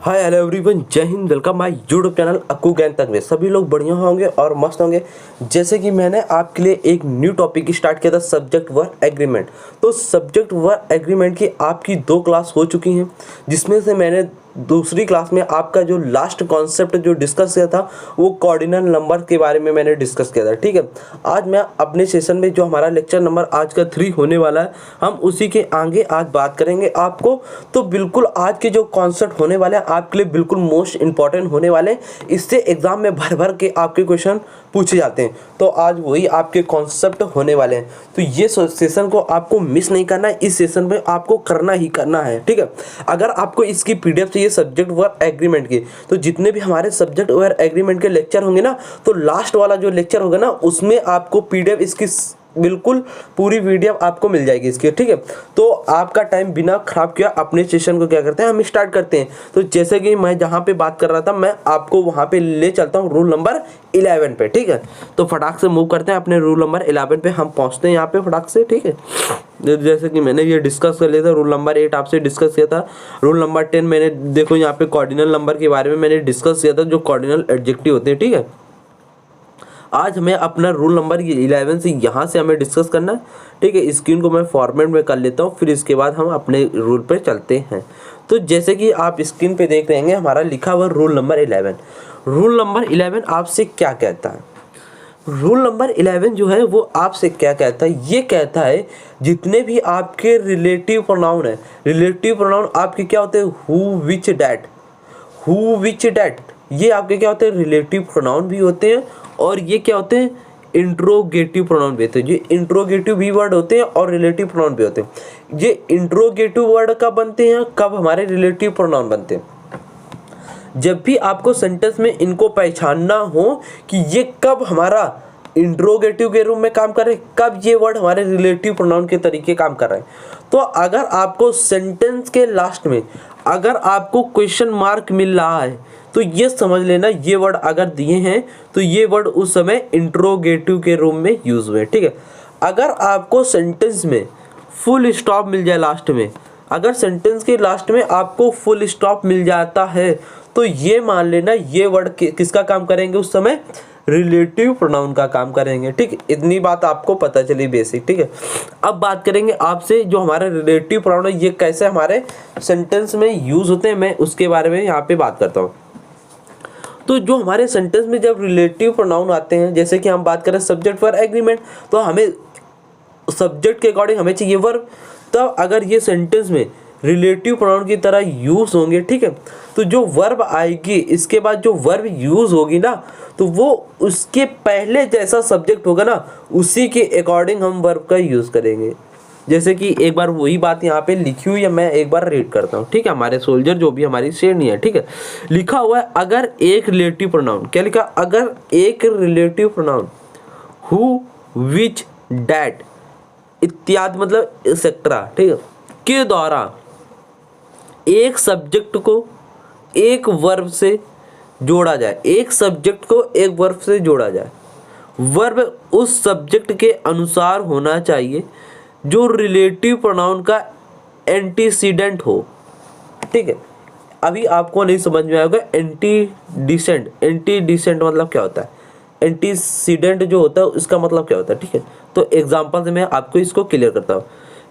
Hi hello everyone, जय Hind. Welcome my YouTube channel Akku ज्ञान तक में। सभी लोग बढ़िया होंगे और मस्त होंगे। जैसे कि मैंने आपके लिए एक न्यू टॉपिक स्टार्ट किया था, सब्जेक्ट वर्क एग्रीमेंट। तो सब्जेक्ट वर्क एग्रीमेंट की आपकी 2 क्लास हो चुकी हैं, जिसमें से मैंने दूसरी क्लास में आपका जो लास्ट कॉन्सेप्ट जो डिस्कस किया था वो कॉर्डिनल नंबर के बारे में मैंने डिस्कस किया था। ठीक है, आज मैं अपने सेशन में जो हमारा लेक्चर नंबर आज का 3 होने वाला है, हम उसी के आगे आज बात करेंगे आपको। तो बिल्कुल आज के जो कॉन्सेप्ट होने वाले हैं आपके लिए बिल्कुल मोस्ट इंपॉर्टेंट होने वाले हैं। इससे एग्जाम में भर भर के आपके क्वेश्चन पूछे जाते हैं, तो आज वही आपके कॉन्सेप्ट होने वाले हैं। तो ये सेशन को आपको मिस नहीं करना है, इस सेशन में आपको करना ही करना है। ठीक है, अगर आपको इसकी पीडीएफ चाहिए सब्जेक्ट वर्क एग्रीमेंट की, तो जितने भी हमारे सब्जेक्ट वर्क एग्रीमेंट के लेक्चर होंगे ना, तो लास्ट वाला जो लेक्चर होगा ना, उसमें आपको पीडीएफ इसकी बिल्कुल पूरी वीडियो आपको मिल जाएगी इसकी। ठीक है, तो आपका टाइम बिना खराब किया अपने सेशन को क्या करते हैं, हम स्टार्ट करते हैं। तो जैसे कि मैं जहां पे बात कर रहा था, मैं आपको वहां पे ले चलता हूं रूल नंबर 11 पे। ठीक है, तो फटाक से मूव करते हैं अपने रूल नंबर 11 पे, हम पहुंचते हैं यहाँ पे फटाक से। ठीक है, जैसे कि मैंने ये डिस्कस कर लिया था, रूल नंबर 8 आपसे डिस्कस किया था। रूल नंबर 10 मैंने देखो यहाँ पे कॉर्डिनल नंबर के बारे में मैंने डिस्कस किया था, जो कॉर्डिनल एडजेक्टिव होते हैं। ठीक है, आज हमें अपना रूल नंबर 11 से यहाँ से हमें डिस्कस करना है। ठीक है, स्क्रीन को मैं फॉर्मेट में कर लेता हूँ, फिर इसके बाद हम अपने रूल पे चलते हैं। तो जैसे कि आप स्क्रीन पे देख रहे हैं, हमारा लिखा हुआ रूल नंबर 11। रूल नंबर 11 आपसे क्या कहता है? रूल नंबर 11 जो है वो आपसे क्या कहता है? ये कहता है जितने भी आपके रिलेटिव प्रोनाउन है, रिलेटिव प्रोनाउन आपके क्या होते हैं? Who, which, that. Who, which, that ये आपके क्या होते हैं? रिलेटिव प्रोनाउन भी होते हैं, और ये क्या होते हैं? इंट्रोगेटिव प्रोनाउन भी होते हैं। ये इंट्रोगेटिव भी वर्ड होते हैं और रिलेटिव प्रोनाउन भी होते हैं। ये इंट्रोगेटिव वर्ड कब बनते हैं, कब हमारे रिलेटिव प्रोनाउन बनते हैं? जब भी आपको सेंटेंस में इनको पहचानना हो कि ये कब हमारा इंट्रोगेटिव के रूप में काम कर रहे हैं, कब ये वर्ड हमारे रिलेटिव प्रोनाउन के तरीके काम कर रहे हैं। तो अगर आपको सेंटेंस के लास्ट में अगर आपको क्वेश्चन मार्क मिल रहा है, तो ये समझ लेना ये वर्ड अगर दिए हैं तो ये वर्ड उस समय इंट्रोगेटिव के रूप में यूज हुए। ठीक है, अगर आपको सेंटेंस में फुल स्टॉप मिल जाए लास्ट में, अगर सेंटेंस के लास्ट में आपको फुल स्टॉप मिल जाता है, तो ये मान लेना ये वर्ड किसका काम करेंगे उस समय? रिलेटिव प्रोनाउन का काम करेंगे। ठीक, इतनी बात आपको पता चली बेसिक। ठीक है, अब बात करेंगे आपसे जो हमारा रिलेटिव प्रोनाउन है ये कैसे हमारे सेंटेंस में यूज होते हैं, मैं उसके बारे में यहाँ पे बात करता हूँ। तो जो हमारे सेंटेंस में जब रिलेटिव प्रोनाउन आते हैं, जैसे कि हम बात करें सब्जेक्ट वर्ब एग्रीमेंट, तो हमें सब्जेक्ट के अकॉर्डिंग हमें चाहिए वर्ब। तब अगर ये सेंटेंस में रिलेटिव प्रोनाउन की तरह यूज होंगे, ठीक है, तो जो वर्ब आएगी इसके बाद जो वर्ब यूज होगी ना, तो वो उसके पहले जैसा सब्जेक्ट होगा ना, उसी के अकॉर्डिंग हम वर्ब का यूज करेंगे। जैसे कि एक बार वही बात यहाँ पे लिखी हुई है, मैं एक बार रीड करता हूँ। ठीक है, हमारे सोल्जर जो भी हमारी श्रेणी है। ठीक है, लिखा हुआ है अगर एक रिलेटिव प्रोनाउन, क्या लिखा? अगर एक relative pronoun who, which, that इत्यादि मतलब एक्सेट्रा, ठीक है, के द्वारा एक सब्जेक्ट को एक वर्ब से जोड़ा जाए, एक सब्जेक्ट को एक वर्ब से जोड़ा जाए, वर्ब उस सब्जेक्ट के अनुसार होना चाहिए जो रिलेटिव प्रोनाउन का एंटीसीडेंट हो। ठीक है, अभी आपको नहीं समझ में आएगा एंटीडिसेंट। एंटीडिसेंट मतलब क्या होता है? एंटीसीडेंट जो होता है उसका मतलब क्या होता है? ठीक है, तो एग्जांपल से मैं आपको इसको क्लियर करता हूँ।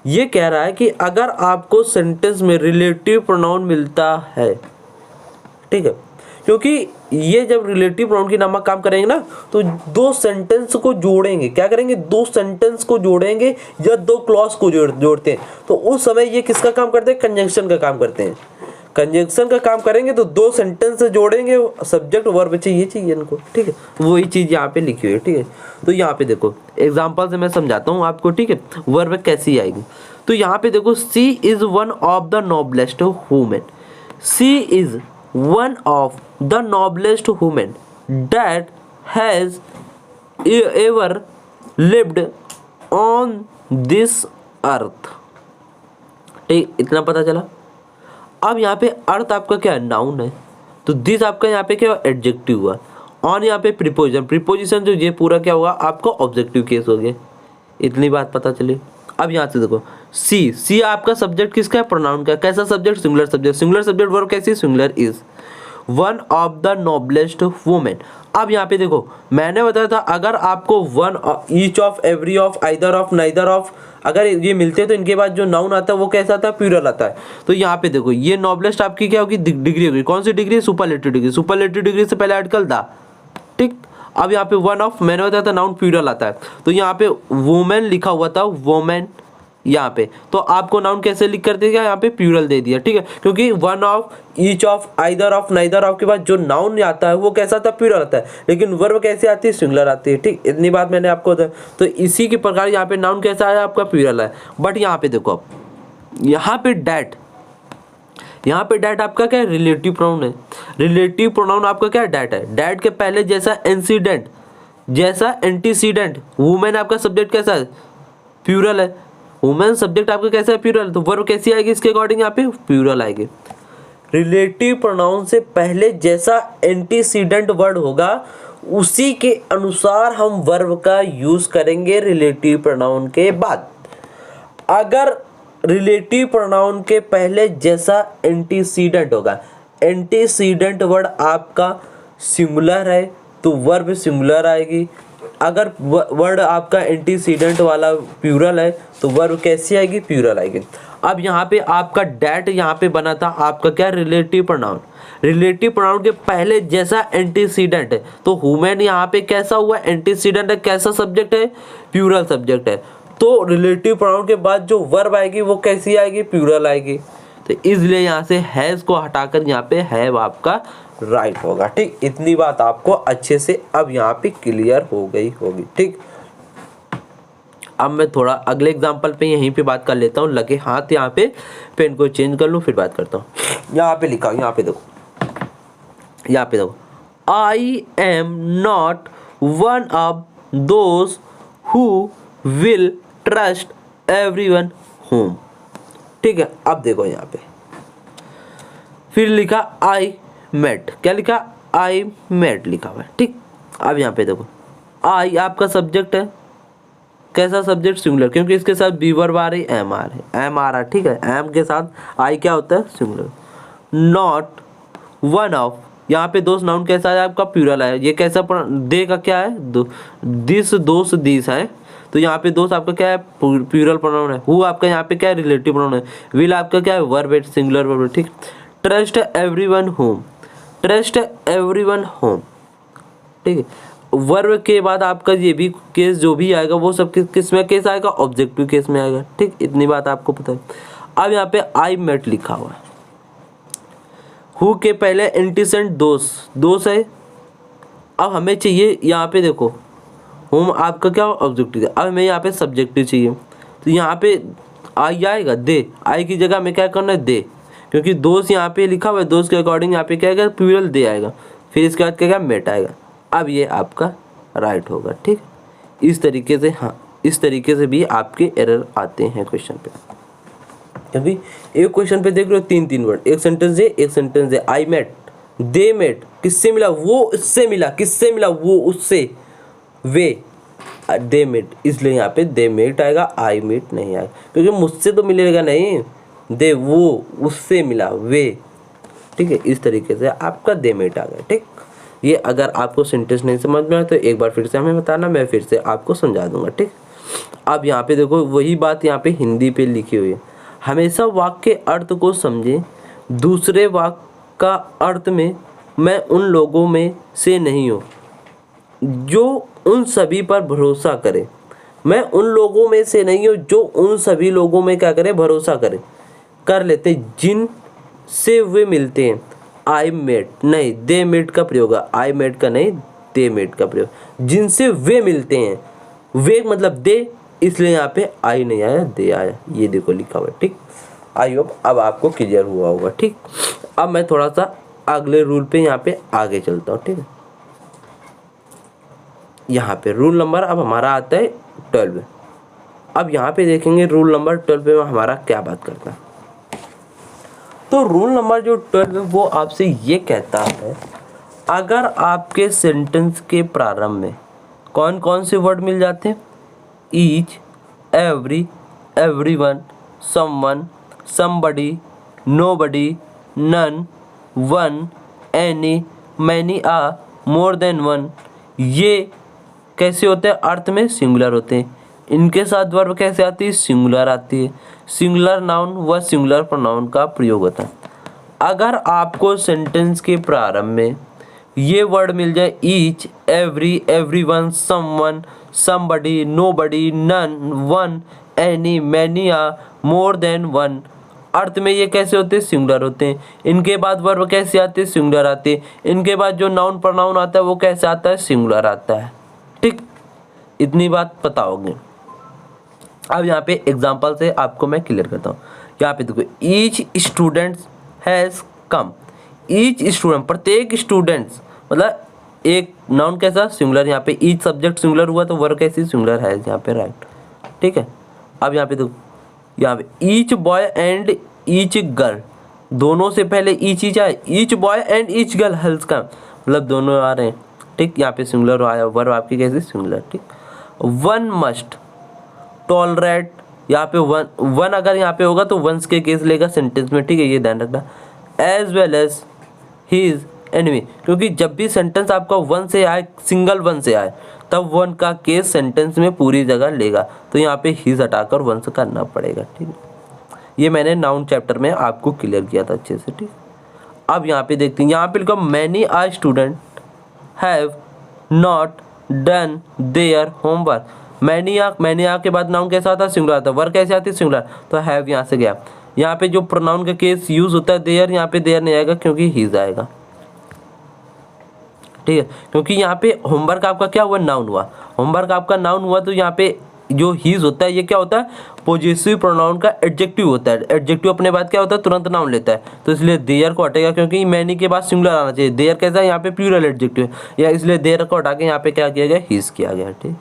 ये कह रहा है कि अगर आपको सेंटेंस में रिलेटिव प्रोनाउन मिलता है, ठीक है, क्योंकि ये जब रिलेटिव प्रोनाउन की नामक काम करेंगे ना, तो दो सेंटेंस को जोड़ेंगे। क्या करेंगे? दो सेंटेंस को जोड़ेंगे या दो क्लॉज को जोड़ते हैं, तो उस समय ये किसका काम करते हैं? कंजंक्शन का काम करते हैं। कंजंक्शन का काम करेंगे तो दो सेंटेंस जोड़ेंगे, सब्जेक्ट वर्ब चाहिए इनको। ठीक है, वही चीज यहाँ पे लिखी हुई है। ठीक है, तो यहाँ पे देखो एग्जांपल से मैं समझाता हूँ आपको। ठीक है, वर्ब कैसी आएगी, तो यहाँ पे देखो she is one of the noblest women. She is one of the noblest women that has ever lived on this earth। ठीक, इतना पता चला। अब यहाँ पे अर्थ आपका क्या है? नाउन है, तो दिस आपका यहाँ पे क्या एडजेक्टिव हुआ। ऑन यहाँ पे प्रीपोजिशन, प्रीपोजिशन जो ये पूरा क्या हुआ आपका ऑब्जेक्टिव केस हो गया। इतनी बात पता चली। अब यहाँ से देखो सी आपका सब्जेक्ट किसका है, प्रोनाउन का। कैसा subject, singular subject. Singular subject verb कैसी, singular is. One of the noblest women. अब यहाँ पे देखो मैंने बताया था अगर आपको one, each of, every of, either of, neither of, अगर ये मिलते हैं तो इनके बाद जो नाउन आता है वो कैसा आता है, प्लूरल आता है। तो यहाँ पे देखो ये नोबलेस्ट आपकी क्या होगी, डिग्री होगी। कौन सी degree, superlative degree. Superlative degree से पहले आर्टिकल द, ठीक। अब यहाँ पे वन ऑफ, मैंने बताया था नाउन प्लूरल आता है, तो यहाँ पे वुमेन लिखा हुआ था, वुमेन यहाँ पे, तो आपको नाउन कैसे लिख कर देगा, यहाँ पे प्लूरल दे दिया, ठीक है। क्योंकि one of, each of, either of, neither of के बाद जो नाउन आता है वो कैसा आता है, प्लूरल आता है, लेकिन वर्ब कैसे आती है, सिंगुलर आती है, ठीक। इतनी बात मैंने आपको बताया। तो इसी के प्रकार यहाँ पे नाउन कैसा आया आपका, प्लूरल है। बट यहाँ पे देखो, अब यहाँ पे डैट, यहाँ पे डैट आपका क्या है, रिलेटिव प्रोनाउन है। रिलेटिव प्रोनाउन आपका क्या है, डैट है। डैट के पहले जैसा इंसिडेंट, जैसा एंटीसीडेंट, वुमेन आपका सब्जेक्ट कैसा है, प्लूरल है। वुमेन सब्जेक्ट आपका कैसा है, प्लूरल, तो वर्ब कैसी आएगी इसके अकॉर्डिंग, यहाँ पे प्लूरल आएगी। रिलेटिव प्रोनाउन से पहले जैसा एंटीसीडेंट वर्ड होगा उसी के अनुसार हम वर्ब का यूज करेंगे रिलेटिव प्रोनाउन के बाद। अगर रिलेटिव प्रोनाउन के पहले जैसा एंटीसीडेंट होगा, एंटीसीडेंट वर्ड आपका सिंगुलर है तो वर्ब सिंगुलर आएगी। अगर वर्ड आपका एंटीसीडेंट वाला प्लूरल है तो वर्ब कैसी आएगी, प्लूरल आएगी। अब यहाँ पे आपका डैट यहाँ पे बना था आपका क्या, रिलेटिव प्रोनाउन। रिलेटिव प्रोनाउन के पहले जैसा एंटीसीडेंट है, तो वुमेन यहाँ पे कैसा हुआ, एंटीसीडेंट है, कैसा सब्जेक्ट है, प्लूरल सब्जेक्ट है। तो रिलेटिव प्रोनाउन के बाद जो वर्ब आएगी वो कैसी आएगी, प्लूरल आएगी। तो इसलिए यहाँ से हैज को हटाकर यहाँ पे हैव आपका राइट होगा, ठीक। इतनी बात आपको अच्छे से अब यहाँ पे क्लियर हो गई होगी, ठीक। अब मैं थोड़ा अगले एग्जांपल पे यहीं पे बात कर लेता हूँ। लगे हाथ यहाँ पे, पेन को चेंज कर लूँ फिर बात करता हूँ। यहाँ पे लिखा, यहाँ पे देखो, यहाँ पे देखो, I am not one of those who will trust everyone home, ठीक है। अब देखो यहाँ पे फिर लिखा आई मेट, क्या लिखा, आई मेट लिखा हुआ है, ठीक। अब यहाँ पे देखो आई आपका सब्जेक्ट है, कैसा सब्जेक्ट, सिंगुलर, क्योंकि इसके साथ बी वर्ब आ रही, एम आ रही, एम आ रहा, ठीक है। एम के साथ आई क्या होता है, सिंगुलर। नॉट वन ऑफ, यहाँ पे दोस्त नाउन कैसा है आपका, प्लूरल है। ये कैसा, दे का क्या है, दिस, दोस्त, दिस है, तो यहाँ पे दोस्त आपका क्या है, प्लूरल प्रोनाउन है। हु आपका यहाँ पे क्या है, रिलेटिव प्रोनाउन है। विल आपका क्या है, वर्ब है, सिंगुलर वर्ब, ठीक। Trust everyone home, trust everyone home, ठीक है। वर्ब के बाद आपका ये भी केस जो भी आएगा वो सब किस में केस आएगा, ऑब्जेक्टिव केस में आएगा, ठीक। इतनी बात आपको पता है। अब यहाँ पे आई मेट लिखा हुआ है, हु के पहले एंटीसेंट दोस्त है। अब हमें चाहिए यहाँ पे देखो, होम आपका क्या ऑब्जेक्टिव है। अब हमें यहाँ पे सब्जेक्टिव चाहिए, तो यहाँ पे आई आएगा, दे, आई की जगह हमें क्या करना है, दे, क्योंकि दोस्त यहाँ पे लिखा हुआ है, दोस्त के अकॉर्डिंग यहाँ पे क्या आएगा, प्लूरल दे आएगा, फिर इसके बाद क्या मेट आएगा। अब ये आपका राइट होगा, ठीक। इस तरीके से, हाँ, इस तरीके से भी आपके एरर आते हैं क्वेश्चन पे, क्योंकि एक क्वेश्चन पे देख रहे हो तीन वर्ड, एक सेंटेंस है, एक सेंटेंस है। आई मेट, दे मेट, किससे मिला, वो उससे मिला, किससे मिला, वो उससे, वे, दे मेट, इसलिए यहाँ पे दे मेट आएगा, आई मेट नहीं आएगा, क्योंकि मुझसे तो मिलेगा नहीं, दे, वो उससे मिला, वे, ठीक है। इस तरीके से आपका दे मेट आ गया, ठीक। ये अगर आपको सेंटेंस नहीं समझ में आए तो एक बार फिर से हमें बताना, मैं फिर से आपको समझा दूंगा, ठीक। अब यहाँ पे देखो वही बात यहाँ पे हिंदी पे लिखी हुई है। हमेशा वाक्य के अर्थ को समझें, दूसरे वाक्य का अर्थ में मैं उन लोगों में से नहीं हूँ जो उन सभी पर भरोसा करे। मैं उन लोगों में से नहीं हूँ जो उन सभी लोगों में क्या करे, भरोसा करे, कर लेते जिन से वे मिलते हैं। आई मेट नहीं, दे मेट का प्रयोग है, आई मेट का नहीं, दे मेट का प्रयोग। जिनसे वे मिलते हैं, वे मतलब दे, इसलिए यहाँ पे आई नहीं आया, दे आया, ये देखो लिखा हुआ है, ठीक। आई होप अब आपको क्लियर हुआ होगा, ठीक। अब मैं थोड़ा सा अगले रूल पे यहाँ पे आगे चलता हूँ, ठीक है। यहाँ पे रूल नंबर अब हमारा आता है 12। अब यहाँ पे देखेंगे रूल नंबर 12 पे हमारा क्या बात करता है। तो रूल नंबर जो 12 है वो आपसे ये कहता है, अगर आपके सेंटेंस के प्रारंभ में कौन कौन से वर्ड मिल जाते हैं, each, every, everyone, someone, somebody, nobody, none, one, any, many, are, more than one। ये कैसे होते हैं? अर्थ में सिंगुलर होते हैं। इनके साथ वर्ब कैसे आती है? सिंगुलर आती है। सिंगुलर नाउन व सिंगुलर प्रोनाउन का प्रयोग होता है। अगर आपको सेंटेंस के प्रारंभ में ये वर्ड मिल जाए, each, every, everyone, someone, somebody, nobody, none, one, any, many, a, more than one, अर्थ में ये कैसे होते हैं? सिंगुलर होते हैं। इनके बाद वर्ब कैसे आते हैं? सिंगुलर आते हैं। इनके बाद जो नाउन प्रोनाउन आता है वो कैसे आता है? सिंगुलर आता है। ठीक, इतनी बात पता होगी। अब यहाँ पे एग्जांपल से आपको मैं क्लियर करता हूँ। यहाँ पे देखो, each student has come. Each student, प्रत्येक स्टूडेंट्स, मतलब एक नाउन कैसा? सिंगुलर। यहाँ पे ईच सब्जेक्ट सिंगुलर हुआ तो वर्ब कैसी? सिंगुलर है यहाँ पे, राइट। ठीक है। अब यहाँ पे देखो, यहाँ पे each boy and each girl, दोनों से पहले ईच ईच आए, each boy and each girl hulls का, मतलब दोनों आ रहे हैं। ठीक, यहाँ पे सिंगुलर आया, वर्ब आपकी कैसी? सिंगुलर। ठीक, वन मस्ट टॉलरेट, यहाँ पे वन अगर यहाँ पे होगा तो वंस के केस लेगा सेंटेंस में। ठीक है, ये ध्यान रखना। As well as his enemy, क्योंकि जब भी सेंटेंस आपका वन से आए, सिंगल वन से आए, तब वन का केस सेंटेंस में पूरी जगह लेगा। तो यहाँ पे हिज हटाकर वन से करना पड़ेगा। ठीक है, ये मैंने नाउन चैप्टर में आपको क्लियर किया था अच्छे से। ठीक, अब यहाँ पे देखते हैं, यहाँ पे लिखा many are student have not done their homework. Many a के बाद नाउन कैसा आता है? सिंगुलर आता है। वर्ब कैसे आती है? सिंगुलर। तो हैव यहाँ से गया। यहाँ पे जो प्रोनाउन का केस यूज होता है देयर, यहाँ पे देयर नहीं आएगा क्योंकि हिज आएगा। ठीक है, क्योंकि यहाँ पे होमवर्क आपका क्या हुआ? नाउन हुआ। होमवर्क आपका नाउन हुआ तो यहाँ पे जो हिज होता है ये क्या होता है? पॉजेसिव प्रोनाउन का एडजेक्टिव होता है। एडजेक्टिव अपने बाद क्या होता है? तुरंत नाउन लेता है। तो इसलिए देयर को हटेगा, क्योंकि मैनी के बाद सिंगुलर आना चाहिए। देयर कैसा है? यहाँ पे प्लूरल एडजेक्टिव है, या इसलिए देयर को हटा के यहाँ पे क्या किया गया? हिज किया गया। ठीक,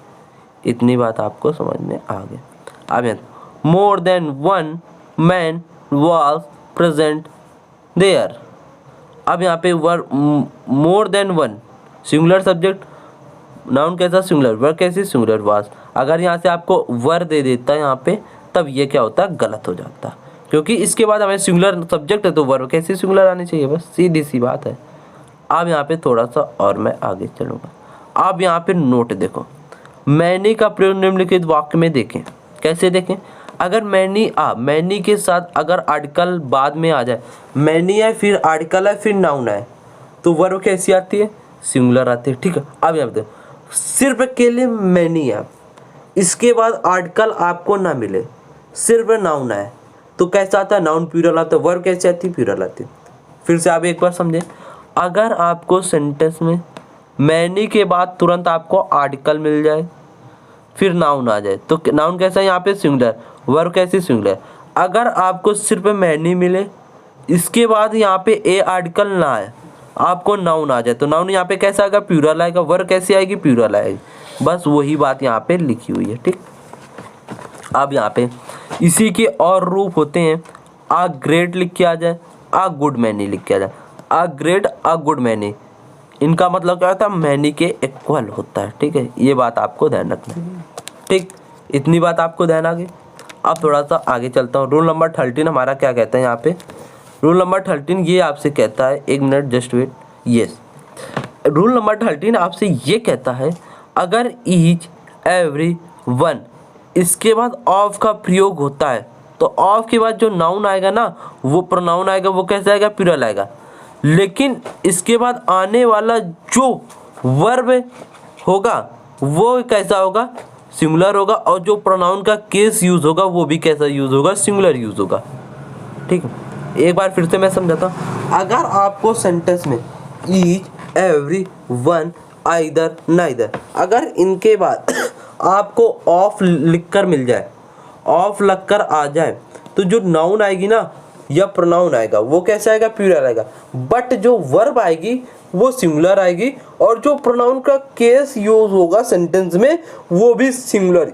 इतनी बात आपको समझ में आ गया। अब more than one man was present there. अब यहाँ पे verb more than one, singular subject, noun कैसा? सिंगुलर, वर्ब कैसी? Singular, was. अगर यहाँ से आपको वर दे देता है यहाँ पे, तब ये क्या होता है? गलत हो जाता है, क्योंकि इसके बाद हमें सिंगुलर सब्जेक्ट है तो वर्ब कैसी? सिंगुलर आनी चाहिए। बस सीधी सी बात है। अब यहाँ पे थोड़ा सा और मैं आगे चलूँगा। अब यहाँ पे नोट देखो, मैनी का प्रयोग निम्नलिखित वाक्य में देखें। कैसे देखें? अगर मैनी के साथ अगर आर्टिकल बाद में आ जाए, मैनी है फिर आर्टिकल है फिर नाउन है, तो वर्ब कैसी आती है? सिंगुलर आती है। ठीक है, अब यहाँ पे सिर्फ अकेले मैनी है, इसके बाद आर्टिकल आपको ना मिले, सिर्फ नाउन है, तो कैसा आता है? नाउन प्लूरल आता है। वर्ब कैसे आती है? प्लूरल आती है। फिर से आप एक बार समझें, अगर आपको सेंटेंस में मैनी के बाद तुरंत आपको आर्टिकल मिल जाए फिर नाउन आ जाए, तो नाउन कैसा है? यहाँ पे सिंगुलर, वर्ब कैसी? सिंगुलर। अगर आपको सिर्फ मैनी मिले, इसके बाद यहाँ पे ए आर्टिकल ना आए, आपको नाउन आ जाए, तो नाउन यहाँ पे कैसा आएगा? प्लूरल आएगा। वर्ब कैसी आएगी? प्लूरल आएगी। बस वही बात यहाँ पे लिखी हुई है। ठीक, अब यहाँ पे इसी के और रूप होते हैं। आ ग्रेट लिख के आ जाए, आ गुड मैनी लिख के आ जाए। आ ग्रेट, आ गुड मैनी, इनका मतलब क्या होता है? मैनी के इक्वल होता है। ठीक है, ये बात आपको ध्यान रखना है। ठीक, इतनी बात आपको ध्यान आ गई। अब थोड़ा सा आगे चलता हूँ। रूल नंबर 13 हमारा क्या कहता है यहाँ पे? रूल नंबर 13 ये आपसे कहता है, एक minute just wait, yes. Rule number 13 आपसे ये कहता है, अगर ईच, एवरी, वन इसके बाद ऑफ का प्रयोग होता है, तो ऑफ के बाद जो नाउन आएगा ना, वो प्रोनाउन आएगा, वो कैसे आएगा? प्लूरल आएगा। लेकिन इसके बाद आने वाला जो वर्ब होगा वो कैसा होगा? सिंगुलर होगा। और जो प्रोनाउन का केस यूज होगा वो भी कैसा यूज होगा? सिंगुलर यूज होगा। ठीक है, एक बार फिर से मैं समझाता हूँ। अगर आपको सेंटेंस में each, every, one, either, neither, अगर इनके बाद आपको ऑफ लिखकर मिल जाए, ऑफ लगकर आ जाए, तो जो नाउन आएगी ना या प्रोनाउन आएगा वो कैसे आएगा? प्लूरल आएगा। बट जो वर्ब आएगी वो सिंगुलर आएगी, और जो प्रोनाउन का केस यूज होगा सेंटेंस में वो भी सिंगुलर।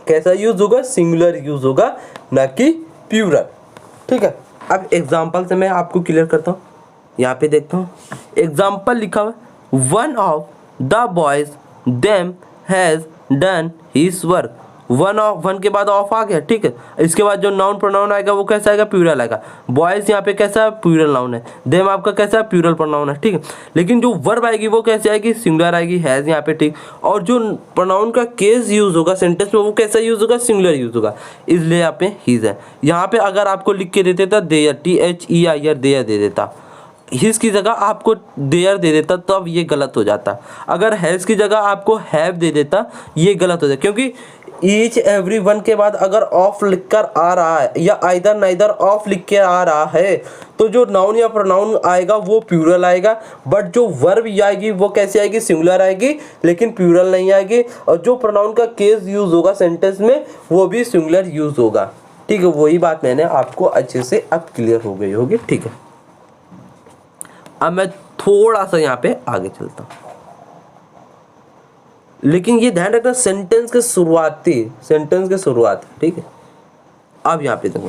कैसा यूज होगा? सिंगुलर यूज होगा, ना कि प्लूरल। ठीक है, अब एग्जांपल से मैं आपको क्लियर करता हूँ। यहाँ पे देखता हूँ, एग्जांपल लिखा हुआ है, one of the boys them has done his work. One के बाद ऑफ आ गया, ठीक है। इसके बाद जो नाउन प्रोनाउन आएगा वो कैसा आएगा, प्लूरल आएगा। बॉयज यहाँ पे कैसा है, प्लूरल नाउन है। देम आपका कैसा है, प्लूरल प्रोनाउन है, ठीक है। लेकिन जो वर्ब आएगी वो कैसे आएगी, सिंगुलर आएगी, हैज यहाँ पे, ठीक। और जो प्रोनाउन का केस यूज होगा सेंटेंस में वो कैसा यूज होगा, सिंगुलर यूज होगा, इसलिए यहाँ पे हीज है। यहाँ पे अगर आपको लिख के दे देता देयर, THEIR देयर दे देता, हिज की जगह आपको देयर दे देता, तब ये गलत हो जाता। अगर हैज की जगह आपको हैव दे देता, ये गलत हो जाता, क्योंकि ईच एवरी वन के बाद अगर ऑफ लिखकर आ रहा है या आइदर नाइदर ऑफ लिख के आ रहा है, तो जो नाउन या प्रोनाउन आएगा वो प्लूरल आएगा। बट जो वर्ब आएगी वो कैसे आएगी, सिंगुलर आएगी, लेकिन प्लूरल नहीं आएगी। और जो प्रोनाउन का केस यूज होगा सेंटेंस में वो भी सिंगुलर यूज होगा, ठीक है। वही बात मैंने आपको अच्छे से अब क्लियर हो गई होगी, ठीक है। अब मैं थोड़ा सा यहाँ पे आगे चलता हूँ, लेकिन ये ध्यान रखना सेंटेंस के शुरुआत, ठीक है। अब यहाँ पे देखो,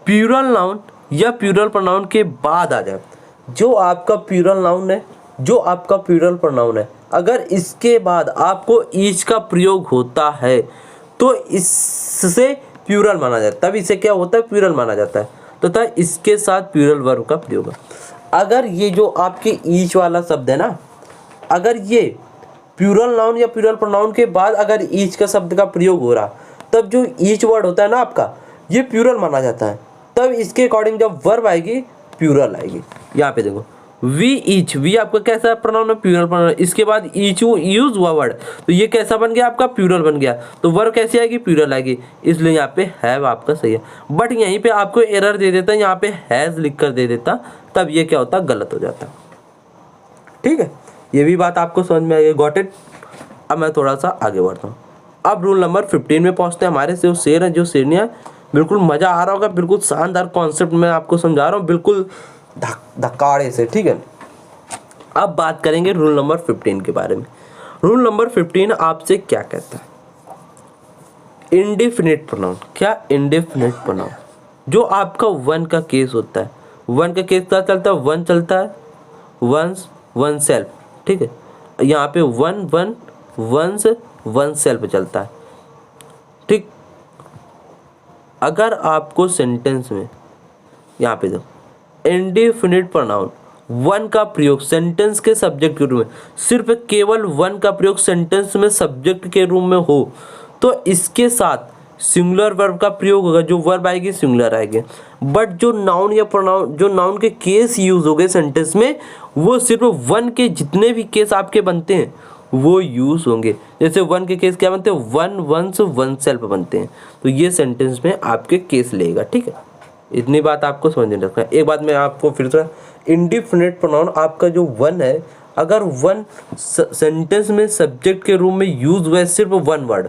प्लूरल नाउन या प्लूरल प्रोनाउन के बाद आ जाए जो आपका प्लूरल नाउन है, जो आपका प्लूरल प्रोनाउन है, अगर इसके बाद आपको ईच का प्रयोग होता है तो इससे प्लूरल माना जाता है। तब इसे क्या होता है, प्लूरल माना जाता है, तथा इसके साथ प्लूरल वर्ब का प्रयोग है। अगर ये जो आपके ईच वाला शब्द है ना, अगर ये प्लूरल नाउन या प्लूरल प्रोनाउन के बाद अगर ईच का शब्द का प्रयोग हो रहा, तब जो ईच वर्ड होता है ना आपका, ये प्लूरल माना जाता है। तब इसके अकॉर्डिंग जब वर्ब आएगी प्लूरल आएगी। यहाँ पे देखो, वी ईच, वी आपका कैसा प्रोनाउन है, प्लूरल प्रोनाउन। इसके बाद ईच यूज हुआ वर्ड, तो ये कैसा बन गया आपका, प्लूरल बन गया। तो वर्ब कैसी आएगी, प्लूरल आएगी, इसलिए यहाँ पे हैव आपका सही है। बट यहीं पे आपको एरर दे देता, यहाँ पे हैज लिख कर दे देता, तब ये क्या होता, गलत हो जाता, ठीक है। ये भी बात आपको समझ में आ गई, गॉट इट। अब मैं थोड़ा सा आगे बढ़ता हूँ। अब रूल नंबर 15 में पहुँचते हैं। हमारे जो शेर हैं, जो शेरनियाँ, बिल्कुल मज़ा आ रहा होगा, बिल्कुल शानदार कॉन्सेप्ट मैं आपको समझा रहा हूँ, बिल्कुल धक्काड़े से, ठीक है। अब बात करेंगे रूल नंबर 15 के बारे में। रूल नंबर 15 आपसे क्या कहता है, इंडेफिनिट प्रोनाउन। क्या, इंडेफिनिट प्रोनाउन, जो आपका वन का केस होता है। वन का केस क्या चलता है, वन चलता है, वंस वन सेल्फ, ठीक है। यहाँ पे one one once oneself चलता है, ठीक। अगर आपको सेंटेंस में यहाँ पे दो इंडेफिनिट प्रोनाउन वन का प्रयोग सेंटेंस के सब्जेक्ट के रूप में, सिर्फ केवल वन का प्रयोग सेंटेंस में सब्जेक्ट के रूप में हो, तो इसके साथ सिंगुलर वर्ब का प्रयोग होगा। जो वर्ब आएगी सिंगुलर आएगी। बट जो नाउन या प्रोनाउन, जो नाउन के केस यूज हो गए सेंटेंस में, वो सिर्फ वन के जितने भी केस आपके बनते हैं वो यूज होंगे। जैसे वन के केस क्या बनते हैं, वन वंस वन सेल्फ बनते हैं, तो ये सेंटेंस में आपके केस लेगा, ठीक है। इतनी बात आपको समझ में रखना है। एक बात मैं आपको फिर से, इंडेफिनिट प्रोनाउन आपका जो वन है, अगर वन सेंटेंस में सब्जेक्ट के रूप में यूज हुआ है सिर्फ वन वर्ड,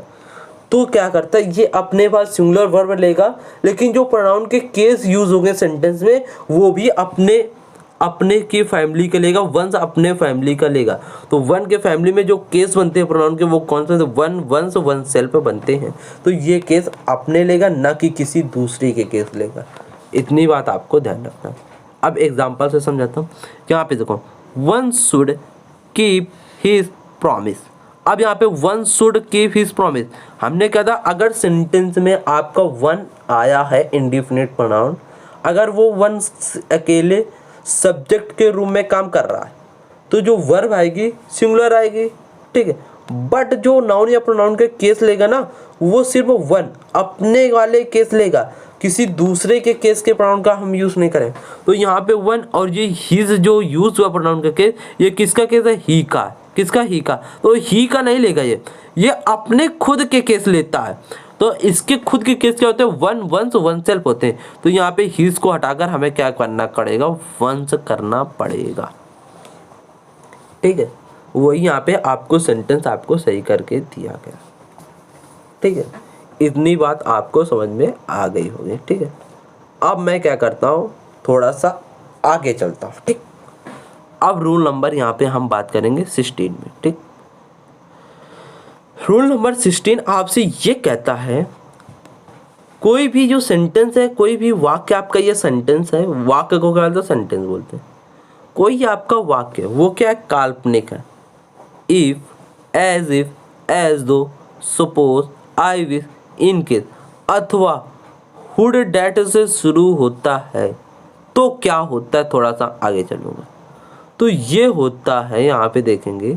तो क्या करता है, ये अपने पास सिंगुलर वर्ब लेगा, लेकिन जो प्रोनाउन के केस यूज हो गए सेंटेंस में वो भी अपने की फैमिली का लेगा, वंस अपने फैमिली का लेगा। तो वन के फैमिली में जो केस बनते हैं प्रोनाउन के, वो कौन से, वन वंस वन सेल्फ बनते हैं, तो ये केस अपने लेगा, ना कि किसी दूसरे के केस लेगा। इतनी बात आपको ध्यान रखना है। अब एग्जाम्पल से समझाता हूँ। यहाँ पे देखो, one should keep his promise. अब यहाँ पे one should keep his promise, हमने कहा था अगर सेंटेंस में आपका वन आया है इंडेफिनिट प्रोनाउन, अगर वो वन अकेले सब्जेक्ट के रूप में काम कर रहा है, तो जो वर्ब आएगी सिंगुलर आएगी, ठीक है। बट जो नाउन या प्रोनाउन के केस लेगा ना, वो सिर्फ वन अपने वाले केस लेगा, किसी दूसरे के केस के प्रोनाउन का हम यूज नहीं करें। तो यहाँ पे वन और ये हिज जो यूज हुआ प्रोनाउन का केस, ये किसका केस है, ही का। किसका, ही का। तो ही का नहीं लेगा, ये अपने खुद के केस लेता है। तो इसके खुद के केस क्या होते हैं, वन वंस वन सेल्फ होते हैं। तो यहाँ पे हिज को हटाकर हमें क्या करना पड़ेगा, वंस करना पड़ेगा, ठीक है। वही यहाँ पे आपको सेंटेंस आपको सही करके दिया गया, ठीक है। इतनी बात आपको समझ में आ गई होगी, ठीक है। अब मैं क्या करता हूँ, थोड़ा सा आगे चलता हूँ, ठीक। अब रूल नंबर यहाँ पे हम बात करेंगे 16 में, ठीक। रूल नंबर 16 आपसे ये कहता है, कोई भी जो सेंटेंस है, कोई भी वाक्य आपका ये सेंटेंस है, वाक्य को क्या बोलते हैं, सेंटेंस बोलते हैं। कोई आपका वाक्य वो क्या है, काल्पनिक है। इफ, एज इफ, एज दो, suppose, I wish, in case अथवा हुड डैट से शुरू होता है तो क्या होता है, थोड़ा सा आगे चलूंगा तो ये होता है, यहाँ पे देखेंगे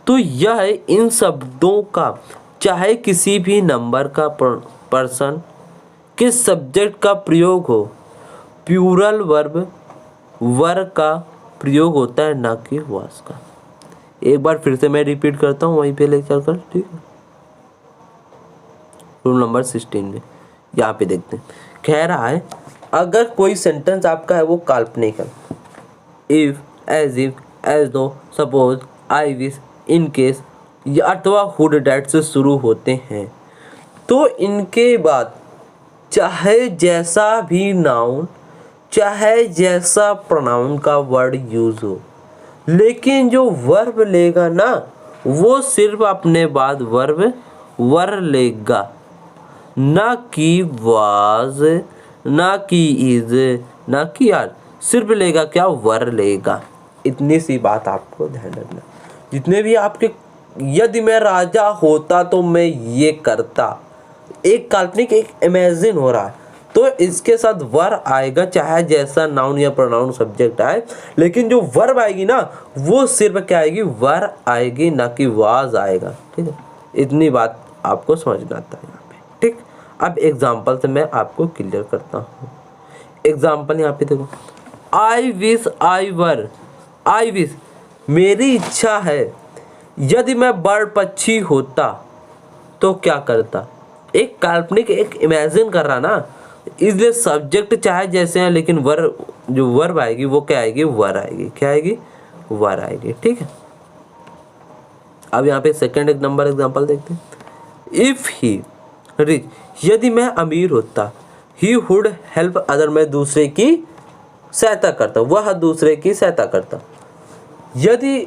तो यह इन शब्दों का चाहे किसी भी नंबर का पर्सन के सब्जेक्ट का प्रयोग हो, प्लूरल वर्ब का प्रयोग होता है, ना कि वास का। एक बार फिर से मैं रिपीट करता हूँ वहीं पे ले चलकर, ठीक है। रूल नंबर 16 में यहाँ पे देखते हैं, कह रहा है अगर कोई सेंटेंस आपका है वो काल्पनिक है, इफ, एज इफ, एज दो, suppose, I wish, in case अथवा हुड डैट से शुरू होते हैं तो इनके बाद चाहे जैसा भी नाउन चाहे जैसा प्रोनाउन का वर्ड यूज हो, लेकिन जो वर्ब लेगा ना वो सिर्फ अपने बाद वर लेगा, ना कि वाज, ना कि इज, ना कि आर, सिर्फ लेगा क्या, वर लेगा। इतनी सी बात आपको ध्यान रखना। जितने भी आपके, यदि मैं राजा होता तो मैं ये करता, एक काल्पनिक, एक इमेजिन हो रहा है तो इसके साथ वर आएगा, चाहे जैसा नाउन या प्रोनाउन सब्जेक्ट आए, लेकिन जो वर्ब आएगी ना वो सिर्फ क्या आएगी, वर आएगी, ना कि वाज आएगा, ठीक है। इतनी बात आपको समझना आता है यहाँ पे, ठीक। अब एग्जाम्पल से मैं आपको क्लियर करता हूँ। एग्जाम्पल यहाँ पे देखो, I wish I were, I wish मेरी इच्छा है यदि मैं बर्ड पक्षी होता तो क्या करता। एक काल्पनिक, एक इमेजिन कर रहा ना, इसलिए सब्जेक्ट चाहे जैसे हैं लेकिन जो वर्ब आएगी वो क्या आएगी, वर आएगी। क्या आएगी, वर आएगी, ठीक है। अब यहाँ पे सेकंड एक नंबर एग्जांपल देखते हैं। इफ ही रिच, यदि मैं अमीर होता, ही वुड हेल्प अदर, मैं दूसरे की सहायता करता, वह दूसरे की सहायता करता। यदि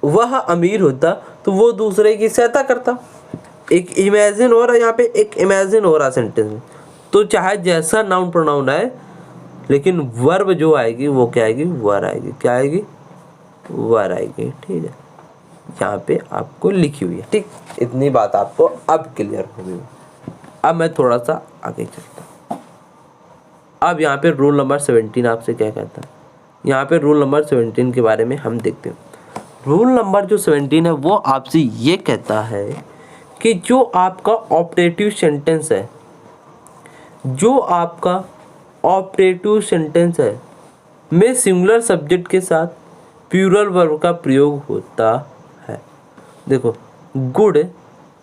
वह अमीर होता तो वो दूसरे की सहायता करता। एक इमेजिन हो रहा है यहाँ पे, एक इमेजिन हो रहा सेंटेंस में, तो चाहे जैसा नाउन प्रोनाउन आए लेकिन वर्ब जो आएगी वो क्या आएगी, वर आएगी। क्या आएगी, वर आएगी, ठीक है। यहाँ पे आपको लिखी हुई है, ठीक। इतनी बात आपको अब क्लियर होगी। अब मैं थोड़ा सा आगे चलता हूँ। अब यहाँ पे रूल नंबर 17 आपसे क्या कहता है, यहाँ पे रूल नंबर 17 के बारे में हम देखते हैं। रूल नंबर जो 17 है वो आपसे ये कहता है कि जो आपका ऑपरेटिव सेंटेंस है, जो आपका ऑपरेटिव सेंटेंस है में सिंगुलर सब्जेक्ट के साथ प्लूरल वर्ब का प्रयोग होता है। देखो गुड,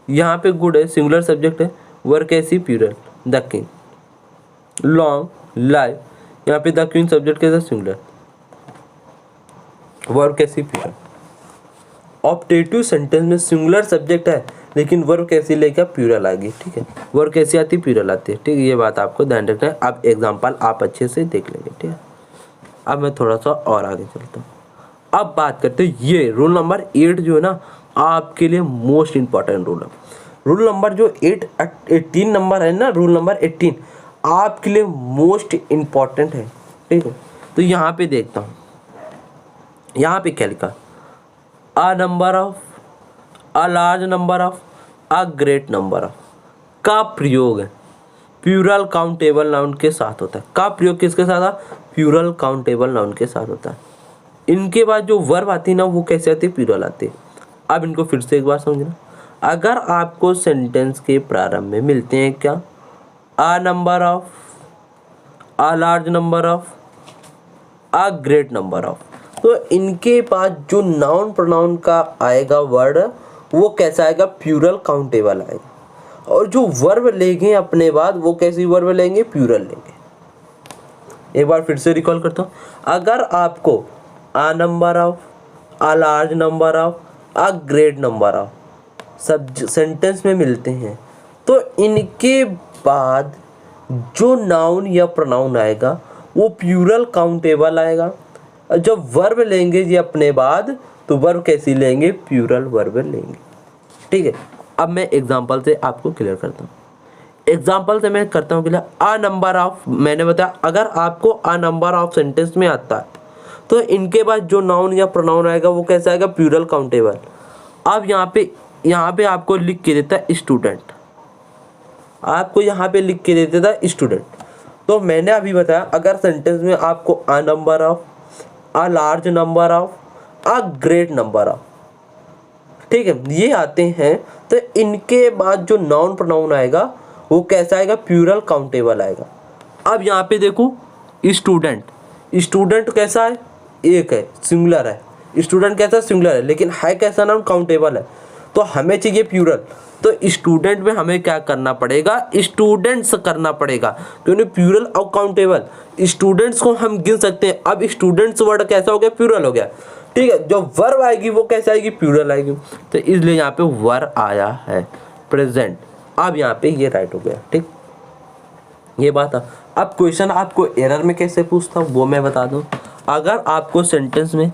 यहाँ पे गुड है, सिंगुलर सब्जेक्ट है, वर्ब कैसी, plural, the king. Long, live, यहाँ पे द क्वीन सब्जेक्ट के साथ सिंगुलर, वर्ब कैसी, प्लूरल। ऑपरेटिव सेंटेंस में सिंगुलर सब्जेक्ट है लेकिन वर्ब कैसी लेगा, प्लूरल आएगी, ठीक है। वर्ब कैसी आती है, प्लूरल आती है, ठीक है। ये बात आपको ध्यान रखना है। अब एग्जांपल आप अच्छे से देख लेंगे, ठीक है। अब मैं थोड़ा सा और आगे चलता हूँ। अब बात करते हैं, ये रूल नंबर 8 जो है ना आपके लिए मोस्ट इंपॉर्टेंट रूल है। रूल नंबर जो 18 नंबर है ना, रूल नंबर 18 आपके लिए मोस्ट इंपॉर्टेंट है, ठीक है। तो यहाँ पे देखता हूँ, यहाँ पे क्या लिखा, a number of, a large number of, a great number of का प्रयोग है प्लूरल काउंटेबल नाउन के साथ होता है। का प्रयोग किसके साथ है, प्लूरल काउंटेबल नाउन के साथ होता है। इनके बाद जो वर्ब आती है ना वो कैसे आती है, प्लूरल आती है। अब इनको फिर से एक बार समझना, अगर आपको सेंटेंस के प्रारंभ में मिलते हैं क्या, a number of, a large number of, a great number of, तो इनके पास जो नाउन प्रोनाउन का आएगा वर्ड वो कैसा आएगा, प्लूरल काउंटेबल आएगा। और जो वर्ब लेंगे अपने बाद वो कैसी वर्ब लेंगे, प्लूरल लेंगे। एक बार फिर से रिकॉल करता हूँ, अगर आपको a number of, a large number of, a great number of सब सेंटेंस में मिलते हैं तो इनके बाद जो नाउन या प्रोनाउन आएगा वो प्लूरल काउंटेबल आएगा। और जब वर्ब लेंगे जी अपने बाद तो वर्ब कैसी लेंगे, प्लूरल वर्ब लेंगे, ठीक है। अब मैं एग्जांपल से आपको क्लियर करता हूँ। एग्जांपल से मैं करता हूँ क्लियर। अ नंबर ऑफ, मैंने बताया अगर आपको अ नंबर ऑफ सेंटेंस में आता है तो इनके बाद जो नाउन या प्रोनाउन आएगा वो कैसा आएगा, प्लूरल काउंटेबल। अब यहाँ पे यहाँ पे आपको लिख के देता है स्टूडेंट, आपको यहाँ पे लिख के दे देता है स्टूडेंट। तो मैंने अभी बताया अगर सेंटेंस में आपको a number of, a large number of, a great number of, ठीक है, ये आते हैं, तो इनके बाद जो नाउन प्रोनाउन आएगा वो कैसा आएगा, प्लूरल काउंटेबल आएगा। अब यहाँ पे देखो स्टूडेंट, स्टूडेंट कैसा है, एक है, सिंगुलर है, स्टूडेंट कैसा सिंगुलर है, लेकिन है कैसा नाउन, काउंटेबल है, तो हमें चाहिए प्लूरल। तो स्टूडेंट में हमें क्या करना पड़ेगा, स्टूडेंट्स करना पड़ेगा, क्योंकि प्लूरल और काउंटेबल, स्टूडेंट्स को हम गिन सकते हैं। अब स्टूडेंट्स वर्ड कैसा हो गया, प्लूरल हो गया, ठीक है। जो वर्ब आएगी वो कैसे आएगी, प्लूरल आएगी, तो इसलिए यहाँ पे वर आया है प्रेजेंट। अब यहाँ पे ये राइट हो गया, ठीक, ये बात। अब क्वेश्चन आपको एरर में कैसे पूछता हूँ वो मैं बता दूँ। अगर आपको सेंटेंस में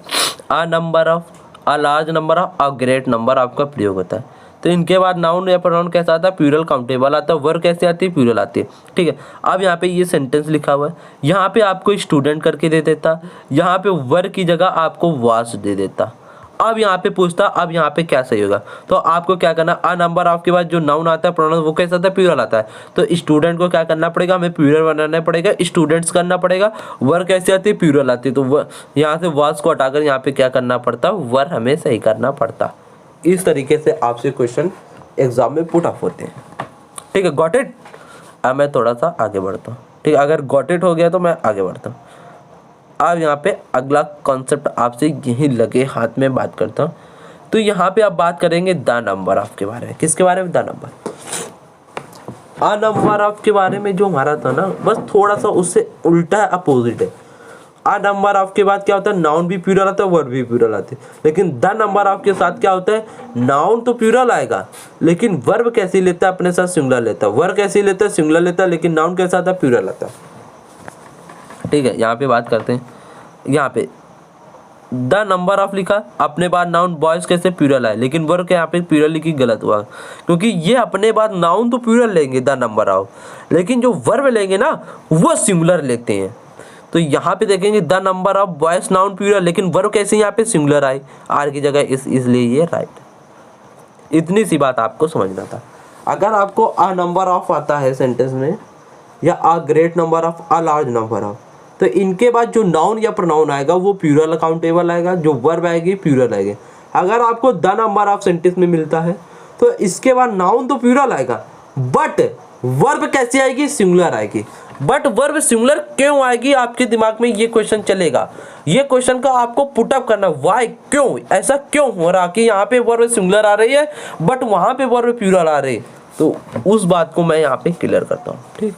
a number of, a large number of, a great number आपका प्रयोग होता है, तो इनके बाद नाउन या प्रोनाउन कैसा आता है, प्लूरल काउंटेबल आता है, वर्ब कैसे आती है, प्लूरल आती है, ठीक है। अब यहाँ पे ये सेंटेंस लिखा हुआ है, यहाँ पे आपको स्टूडेंट करके दे देता, यहाँ पे वर्ब की जगह आपको वास दे देता। अब यहाँ पे पूछता अब यहाँ पे क्या सही होगा, तो आपको क्या करना, अ नंबर ऑफ के बाद जो नाउन आता है प्रोनाउन वो कैसा आता है, प्लूरल आता है, तो स्टूडेंट को क्या करना पड़ेगा, हमें प्लूरल बनाना पड़ेगा, स्टूडेंट्स करना पड़ेगा। वर्ब कैसे आती है, प्लूरल आती है, तो यहाँ से वास को हटाकर यहाँ पे क्या करना पड़ता, वर्ब हमें सही करना पड़ता। इस तरीके से आपसे क्वेश्चन एग्जाम में पुट अप होते हैं, ठीक है, गॉट इट। अब मैं थोड़ा सा आगे बढ़ता हूँ, ठीक है, अगर गॉट इट हो गया तो मैं आगे बढ़ता हूँ। अब यहाँ पे अगला कॉन्सेप्ट आपसे यहीं लगे हाथ में बात करता हूँ। तो यहाँ पे आप बात करेंगे द नंबर ऑफ के बारे में। किसके बारे में, the number, a number of के बारे में जो हमारा था ना, बस थोड़ा सा उससे उल्टा है, अपोजिट है। अ नंबर ऑफ के बाद क्या होता है, नाउन भी प्लूरल आता है, वर्ब भी प्लूरल आती है, लेकिन द नंबर ऑफ के साथ क्या होता है, नाउन तो प्लूरल आएगा लेकिन वर्ब कैसे लेता है, अपने साथ सिंगुलर लेता है, वर्ब कैसे लेता है, सिंगुलर लेता है, लेकिन नाउन कैसा आता है, प्लूरल आता है, ठीक है। यहाँ पे बात करते हैं, यहाँ पे द नंबर ऑफ लिखा, अपने बाद नाउन बॉयज कैसे प्लूरल है, लेकिन वर्ब के यहाँ पे प्लूरल लिखी, गलत हुआ, क्योंकि ये अपने बाद नाउन तो प्लूरल लेंगे द नंबर ऑफ, लेकिन जो वर्ब लेंगे ना वो सिंगुलर लेते हैं। तो यहाँ पे देखेंगे the number of boys noun plural, लेकिन वर्ब कैसे यहाँ पे सिंगुलर आए, आर की जगह, इसलिए ये राइट। इतनी सी बात आपको समझना था। अगर आपको अ नंबर ऑफ आता है सेंटेंस में, या a great number of, a large number of, तो इनके बाद जो नाउन या प्रोनाउन आएगा वो प्लूरल काउंटेबल आएगा, जो वर्ब आएगी प्लूरल आएगी। अगर आपको द नंबर ऑफ सेंटेंस में मिलता है तो इसके बाद नाउन तो प्लूरल आएगा, बट वर्ब कैसे आएगी, सिंगुलर आएगी। बट वर्ब सिंगुलर क्यों आएगी, आपके दिमाग में ये क्वेश्चन चलेगा। ये क्वेश्चन का आपको पुटअप करना, वाई, क्यों ऐसा क्यों हो रहा कि यहाँ पे वर्ब सिंगुलर आ रही है बट वहाँ पे वर्ब प्लूरल आ रही है, तो उस बात को मैं यहाँ पे क्लियर करता हूँ, ठीक।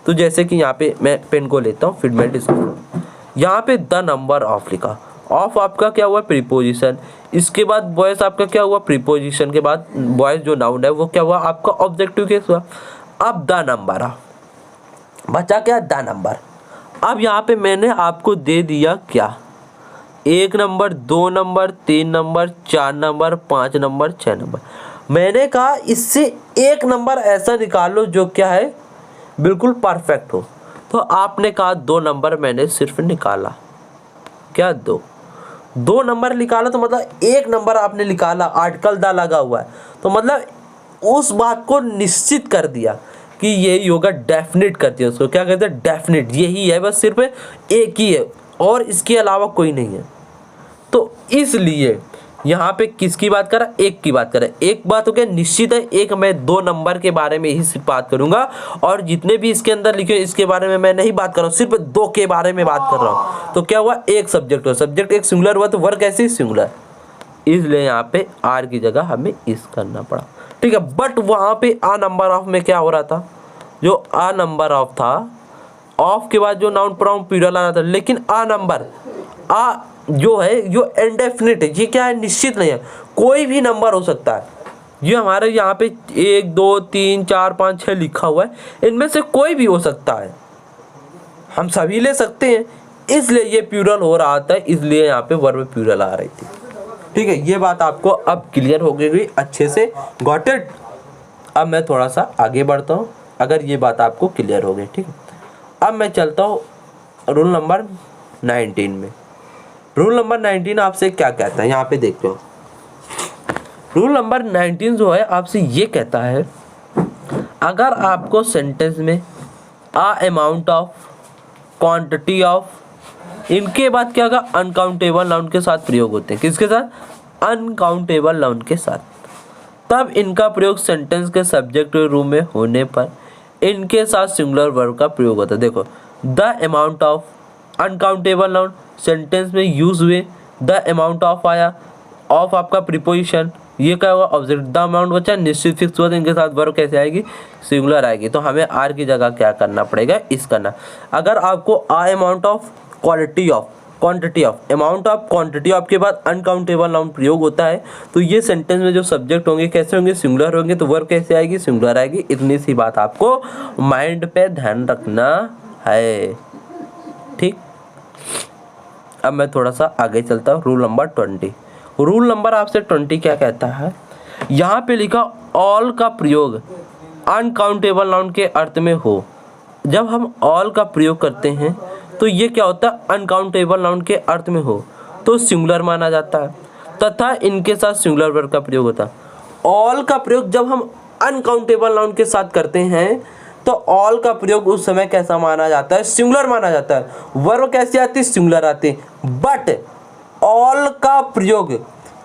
तो जैसे कि यहाँ पे मैं पेन को लेता हूँ, फिर मैं डिस्कस, यहाँ पे द नंबर ऑफ लिखा, ऑफ आपका क्या हुआ, प्रीपोजिशन, इसके बाद बॉयज आपका क्या हुआ, प्रीपोजिशन के बाद बॉयज जो नाउन है वो क्या हुआ, आपका ऑब्जेक्टिव केस हुआ। अब द नंबर ऑफ बचा क्या, द नंबर। अब यहाँ पे मैंने आपको दे दिया क्या, 1 number, 2 number, 3 number, 4 number, 5 number, 6 number. मैंने कहा इससे एक नंबर ऐसा निकालो जो क्या है, बिल्कुल परफेक्ट हो। तो आपने कहा 2 नंबर मैंने सिर्फ निकाला, क्या, 2 नंबर निकाला, तो मतलब एक नंबर आपने निकाला, आर्टिकल द लगा हुआ है, तो मतलब उस बात को निश्चित कर दिया कि यही होगा, डेफिनेट करती है उसको, क्या कहते हैं, डेफिनेट, यही है, बस सिर्फ एक ही है और इसके अलावा कोई नहीं है। तो इसलिए यहाँ पे किसकी बात करा, एक की बात करा। एक बात हो गया निश्चित है, एक मैं 2 नंबर के बारे में ही सिर्फ बात करूंगा, और जितने भी इसके अंदर लिखे इसके बारे में मैं नहीं बात कर रहा हूँ, सिर्फ 2 के बारे में बात कर रहा हूँ। तो क्या हुआ, एक सब्जेक्ट हुआ, सब्जेक्ट एक सिंगुलर हुआ, तो वर्ब कैसे सिंगुलर, इसलिए यहाँ पे आर की जगह हमें इस करना पड़ा, ठीक है। बट वहाँ पे अ नंबर ऑफ में क्या हो रहा था, जो अ नंबर ऑफ था, ऑफ के बाद जो नाउन प्रोनाउन प्लूरल आ रहा था, लेकिन अ नंबर, अ जो है जो इंडेफिनिट है, ये क्या है, निश्चित नहीं है, कोई भी नंबर हो सकता है। ये हमारे यहाँ पे 1 2 3 4 5 6 लिखा हुआ है, इनमें से कोई भी हो सकता है, हम सभी ले सकते हैं, इसलिए ये प्लूरल हो रहा था, इसलिए यहाँ पे वर्ब प्लूरल आ रही थी, ठीक है। ये बात आपको अब क्लियर हो गई अच्छे से, गॉट इट। अब मैं थोड़ा सा आगे बढ़ता हूँ, अगर ये बात आपको क्लियर हो गई, ठीक है। अब मैं चलता हूँ रूल नंबर 19 में। रूल नंबर 19 आपसे क्या कहता है, यहाँ पे देखते हो, रूल नंबर 19 जो है आपसे ये कहता है, अगर आपको सेंटेंस में अमाउंट ऑफ, क्वांटिटी ऑफ, इनके बाद क्या होगा, अनकाउंटेबल नाउन के साथ प्रयोग होते हैं। किसके साथ? अनकाउंटेबल नाउन के साथ। तब इनका प्रयोग सेंटेंस के सब्जेक्ट रूप में होने पर इनके साथ सिंगुलर वर्ब का प्रयोग होता है। देखो, the amount of, uncountable noun sentence में यूज हुए, द अमाउंट ऑफ आया, ऑफ आपका प्रीपोजिशन, ये क्या हुआ, ऑब्जेक्ट। द अमाउंट बचा निश्चित फिक्स हुआ, तो इनके साथ वर्ब कैसे आएगी, सिंगुलर आएगी। तो हमें आर की जगह क्या करना पड़ेगा, इस करना। अगर आपको amount of, quality of, quantity of, amount of, quantity of के बाद अनकाउंटेबल नाउन प्रयोग होता है, तो ये सेंटेंस में जो सब्जेक्ट होंगे कैसे होंगे, सिंगुलर होंगे। तो वर्ब कैसे आएगी, सिंगुलर आएगी। इतनी सी बात आपको माइंड पे ध्यान रखना है, ठीक। अब मैं थोड़ा सा आगे चलता हूँ। Rule number 20। रूल नंबर आपसे 20 क्या कहता है, यहाँ पे लिखा ऑल का प्रयोग अनकाउंटेबल नाउन के अर्थ में हो। जब हम ऑल का प्रयोग करते हैं तो ये क्या होता है, अनकाउंटेबल नाउन के अर्थ में हो तो सिंगुलर माना जाता है, तथा इनके साथ सिंगुलर वर्ब का प्रयोग होता है। ऑल का प्रयोग जब हम अनकाउंटेबल नाउन के साथ करते हैं तो ऑल का प्रयोग उस समय कैसा माना जाता है, सिंगुलर माना जाता है। वर्ब कैसी आती है, सिंगुलर आती है। बट ऑल का प्रयोग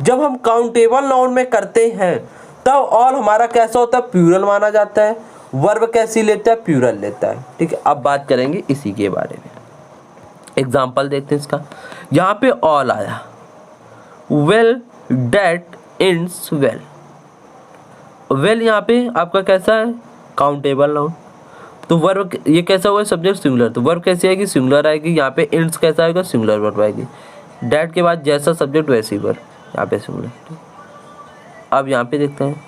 जब हम काउंटेबल नाउन में करते हैं तब ऑल हमारा कैसा होता है, प्लूरल माना जाता है। वर्ब कैसी लेता है, प्लूरल लेता है, ठीक है। अब बात करेंगे इसी के बारे में। एग्जाम्पल देखते हैं इसका। यहाँ पे ऑल आया, well, that, ends well. Well यहाँ पे आपका कैसा है, काउंटेबल नाउन। तो वर्ब ये कैसा हुआ, सब्जेक्ट सिंगुलर, तो वर्ब कैसी आएगी, सिंगुलर आएगी। यहाँ पे एंड्स कैसा आएगा, सिंगुलर वर्ब आएगी। डेट के बाद जैसा सब्जेक्ट वैसी वर्ब, यहाँ पे सिंगुलर। अब यहाँ पे देखते हैं,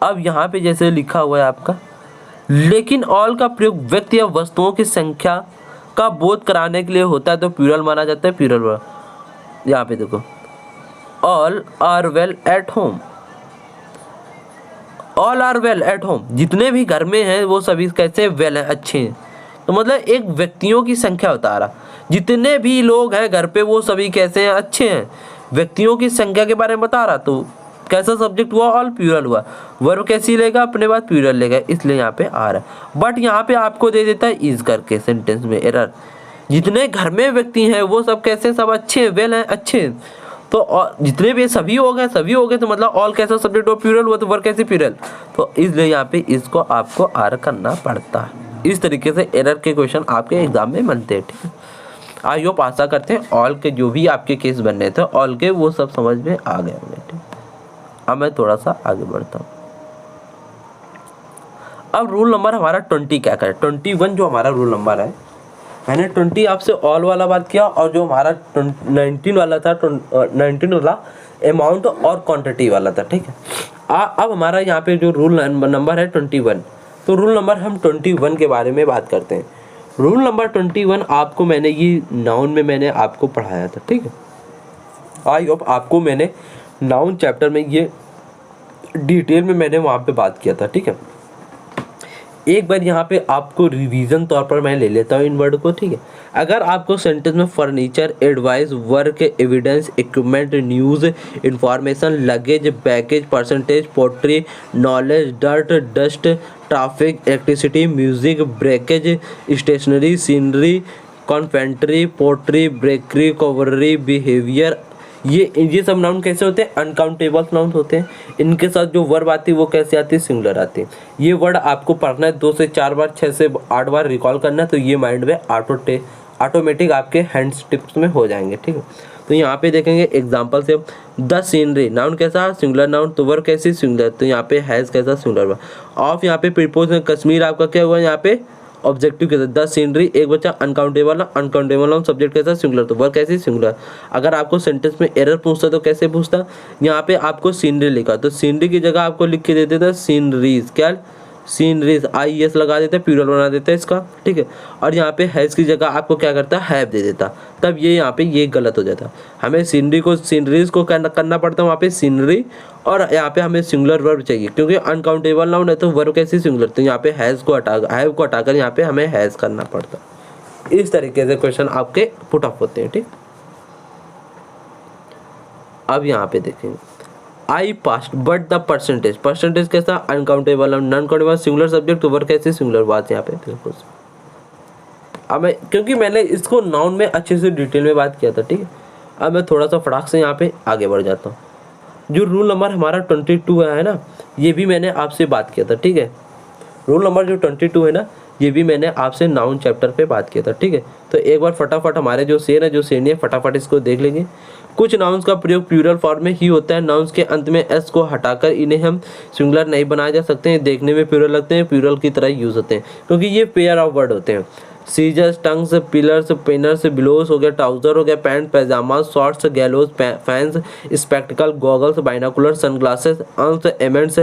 अब यहाँ पे जैसे लिखा हुआ है आपका, लेकिन ऑल का प्रयोग व्यक्ति या वस्तुओं की संख्या का बोध कराने के लिए होता है तो प्लूरल माना जाता है, प्लूरल वर्ब। यहाँ पे देखो, all are well at home, all are well at home, जितने भी घर में हैं वो सभी कैसे, वेल हैं, अच्छे हैं। तो मतलब एक व्यक्तियों की संख्या बता रहा, जितने भी लोग हैं घर पे वो सभी कैसे हैं, अच्छे हैं। व्यक्तियों की संख्या के बारे में बता रहा, तो कैसा सब्जेक्ट हुआ, ऑल, प्लूरल हुआ। वर्ब कैसी लेगा, अपने बाद प्लूरल लेगा, इसलिए यहाँ पे आ रहा है। बट यहाँ पे आपको दे देता है इज करके, सेंटेंस में एरर। जितने घर में व्यक्ति हैं वो सब कैसे, सब अच्छे हैं, वेल हैं, अच्छे हैं। तो जितने भी सभी हो गए, सभी हो गए, तो मतलब ऑल कैसा सब्जेक्ट हो, प्लूरल हुआ, तो वर्ब कैसे, प्लूरल। तो इसलिए यहाँ पे इसको आपको आर करना पड़ता है। इस तरीके से एरर के क्वेश्चन आपके एग्जाम में बनते हैं, ठीक है। आई होप आशा करते हैं ऑल के जो भी आपके केस बन रहे थे ऑल के, वो सब समझ में आ गए होंगे, ठीक। अब मैं थोड़ा सा आगे बढ़ता हूँ। अब रूल नंबर हमारा 20 क्या करे, 21 जो हमारा रूल नंबर है, मैंने 20 आपसे ऑल वाला बात किया, और जो हमारा 19 वाला था, 19 वाला अमाउंट और क्वांटिटी वाला था, ठीक है। अब हमारा यहाँ पे जो रूल नंबर है 21, तो रूल नंबर हम 21 के बारे में बात करते हैं। रूल नंबर 21 आपको मैंने ये नाउन में मैंने आपको पढ़ाया था, ठीक है। आई होप आपको मैंने नाउन चैप्टर में ये डिटेल में मैंने वहाँ पे बात किया था, ठीक है। एक बार यहाँ पे आपको रिवीजन तौर पर मैं ले लेता हूँ इन वर्ड को, ठीक है। अगर आपको सेंटेंस में furniture, advice, work, evidence, equipment, news, information, luggage, package, percentage, pottery, knowledge, dirt, dust, traffic, electricity, music, breakage, stationery, scenery, confectionery, pottery, ब्रेकरी, कवररी, बिहेवियर, ये सब नाउन कैसे होते हैं, अनकाउंटेबल नाउन होते हैं। इनके साथ जो वर्ब आती है वो कैसे आती है, सिंगुलर आती है। ये वर्ड आपको पढ़ना है 2 से 4 बार, 6 से 8 बार रिकॉल करना है, तो ये माइंड में ऑटोमेटिक आपके हैंड्स टिप्स में हो जाएंगे, ठीक है। तो यहाँ पे देखेंगे एग्जांपल से, द सीनरी नाउन कैसा, सिंगुलर नाउन, तो वर्ब कैसी, सिंगुलर, तो यहाँ पे हैज़ कैसा, सिंगुलर वर्ब। ऑफ यहाँ पे प्रीपोजिशन, कश्मीर आपका क्या हुआ यहाँ पे, ऑब्जेक्टिव कैसा, द सीनरी, एक बच्चा अनकाउंटेबल नाउन, सब्जेक्ट कैसा, सिंगुलर, तो वर्ब कैसी, सिंगुलर। अगर आपको सेंटेंस में एरर पूछता तो कैसे पूछता, यहाँ पे आपको सीनरी लिखा, तो सीनरी की जगह आपको लिख के दे देता सीनरीज, क्या, सीनरीज, IES लगा देता है, प्लूरल बना देता है इसका, ठीक है। और यहाँ पे हैज़ की जगह आपको क्या करता है, हैव दे देता, तब ये यहाँ पे ये गलत हो जाता। हमें सीनरीज को करना पड़ता है वहाँ पे सीनरी, और यहाँ पे हमें सिंगुलर वर्ब चाहिए क्योंकि अनकाउंटेबल नाउन है, तो वर्ब कैसी, सिंगुलर, तो यहाँ पे हैव को हटाकर यहाँ पे हमें हैज़ करना पड़ता। इस तरीके से क्वेश्चन आपके पुट अप होते हैं, ठीक। अब यहाँ पे देखेंगे I past but the percentage, percentage कैसा uncountable, non countable, singular subject verb कैसे सिंगुलर, बात यहाँ पे बिल्कुल। अब मैं क्योंकि मैंने इसको नाउन में अच्छे से डिटेल में बात किया था, ठीक है। अब मैं थोड़ा सा फटाक से यहाँ पे आगे बढ़ जाता हूँ। जो रूल नंबर हमारा 22 है ना, ये भी मैंने आपसे बात किया था, ठीक है। रूल नंबर जो 22 है ना, ये भी मैंने आपसे नाउन चैप्टर पे बात किया था, ठीक है। तो एक बार फटाफट हमारे जो शेर है, जो शेरनी है, फटाफट इसको देख लेंगे। कुछ नाउन्स का प्रयोग प्लूरल फॉर्म में ही होता है। नाउन्स के अंत में एस को हटाकर इन्हें हम सिंगुलर नहीं बनाए जा सकते हैं। देखने में प्लूरल लगते हैं, प्लूरल की तरह यूज होते हैं, क्योंकि ये पेयर ऑफ वर्ड होते हैं। सीजर्स, टंग्स, पिलर्स, पेनर्स, बिलोस हो गया, ट्राउजर हो गया, पैंट, पैजामा, शॉर्ट्स, गैलोज, फैंस, स्पेक्टिकल, गॉगल्स, बाइनाकुलर, सनग्लासेस, अंस, एमेंट्स,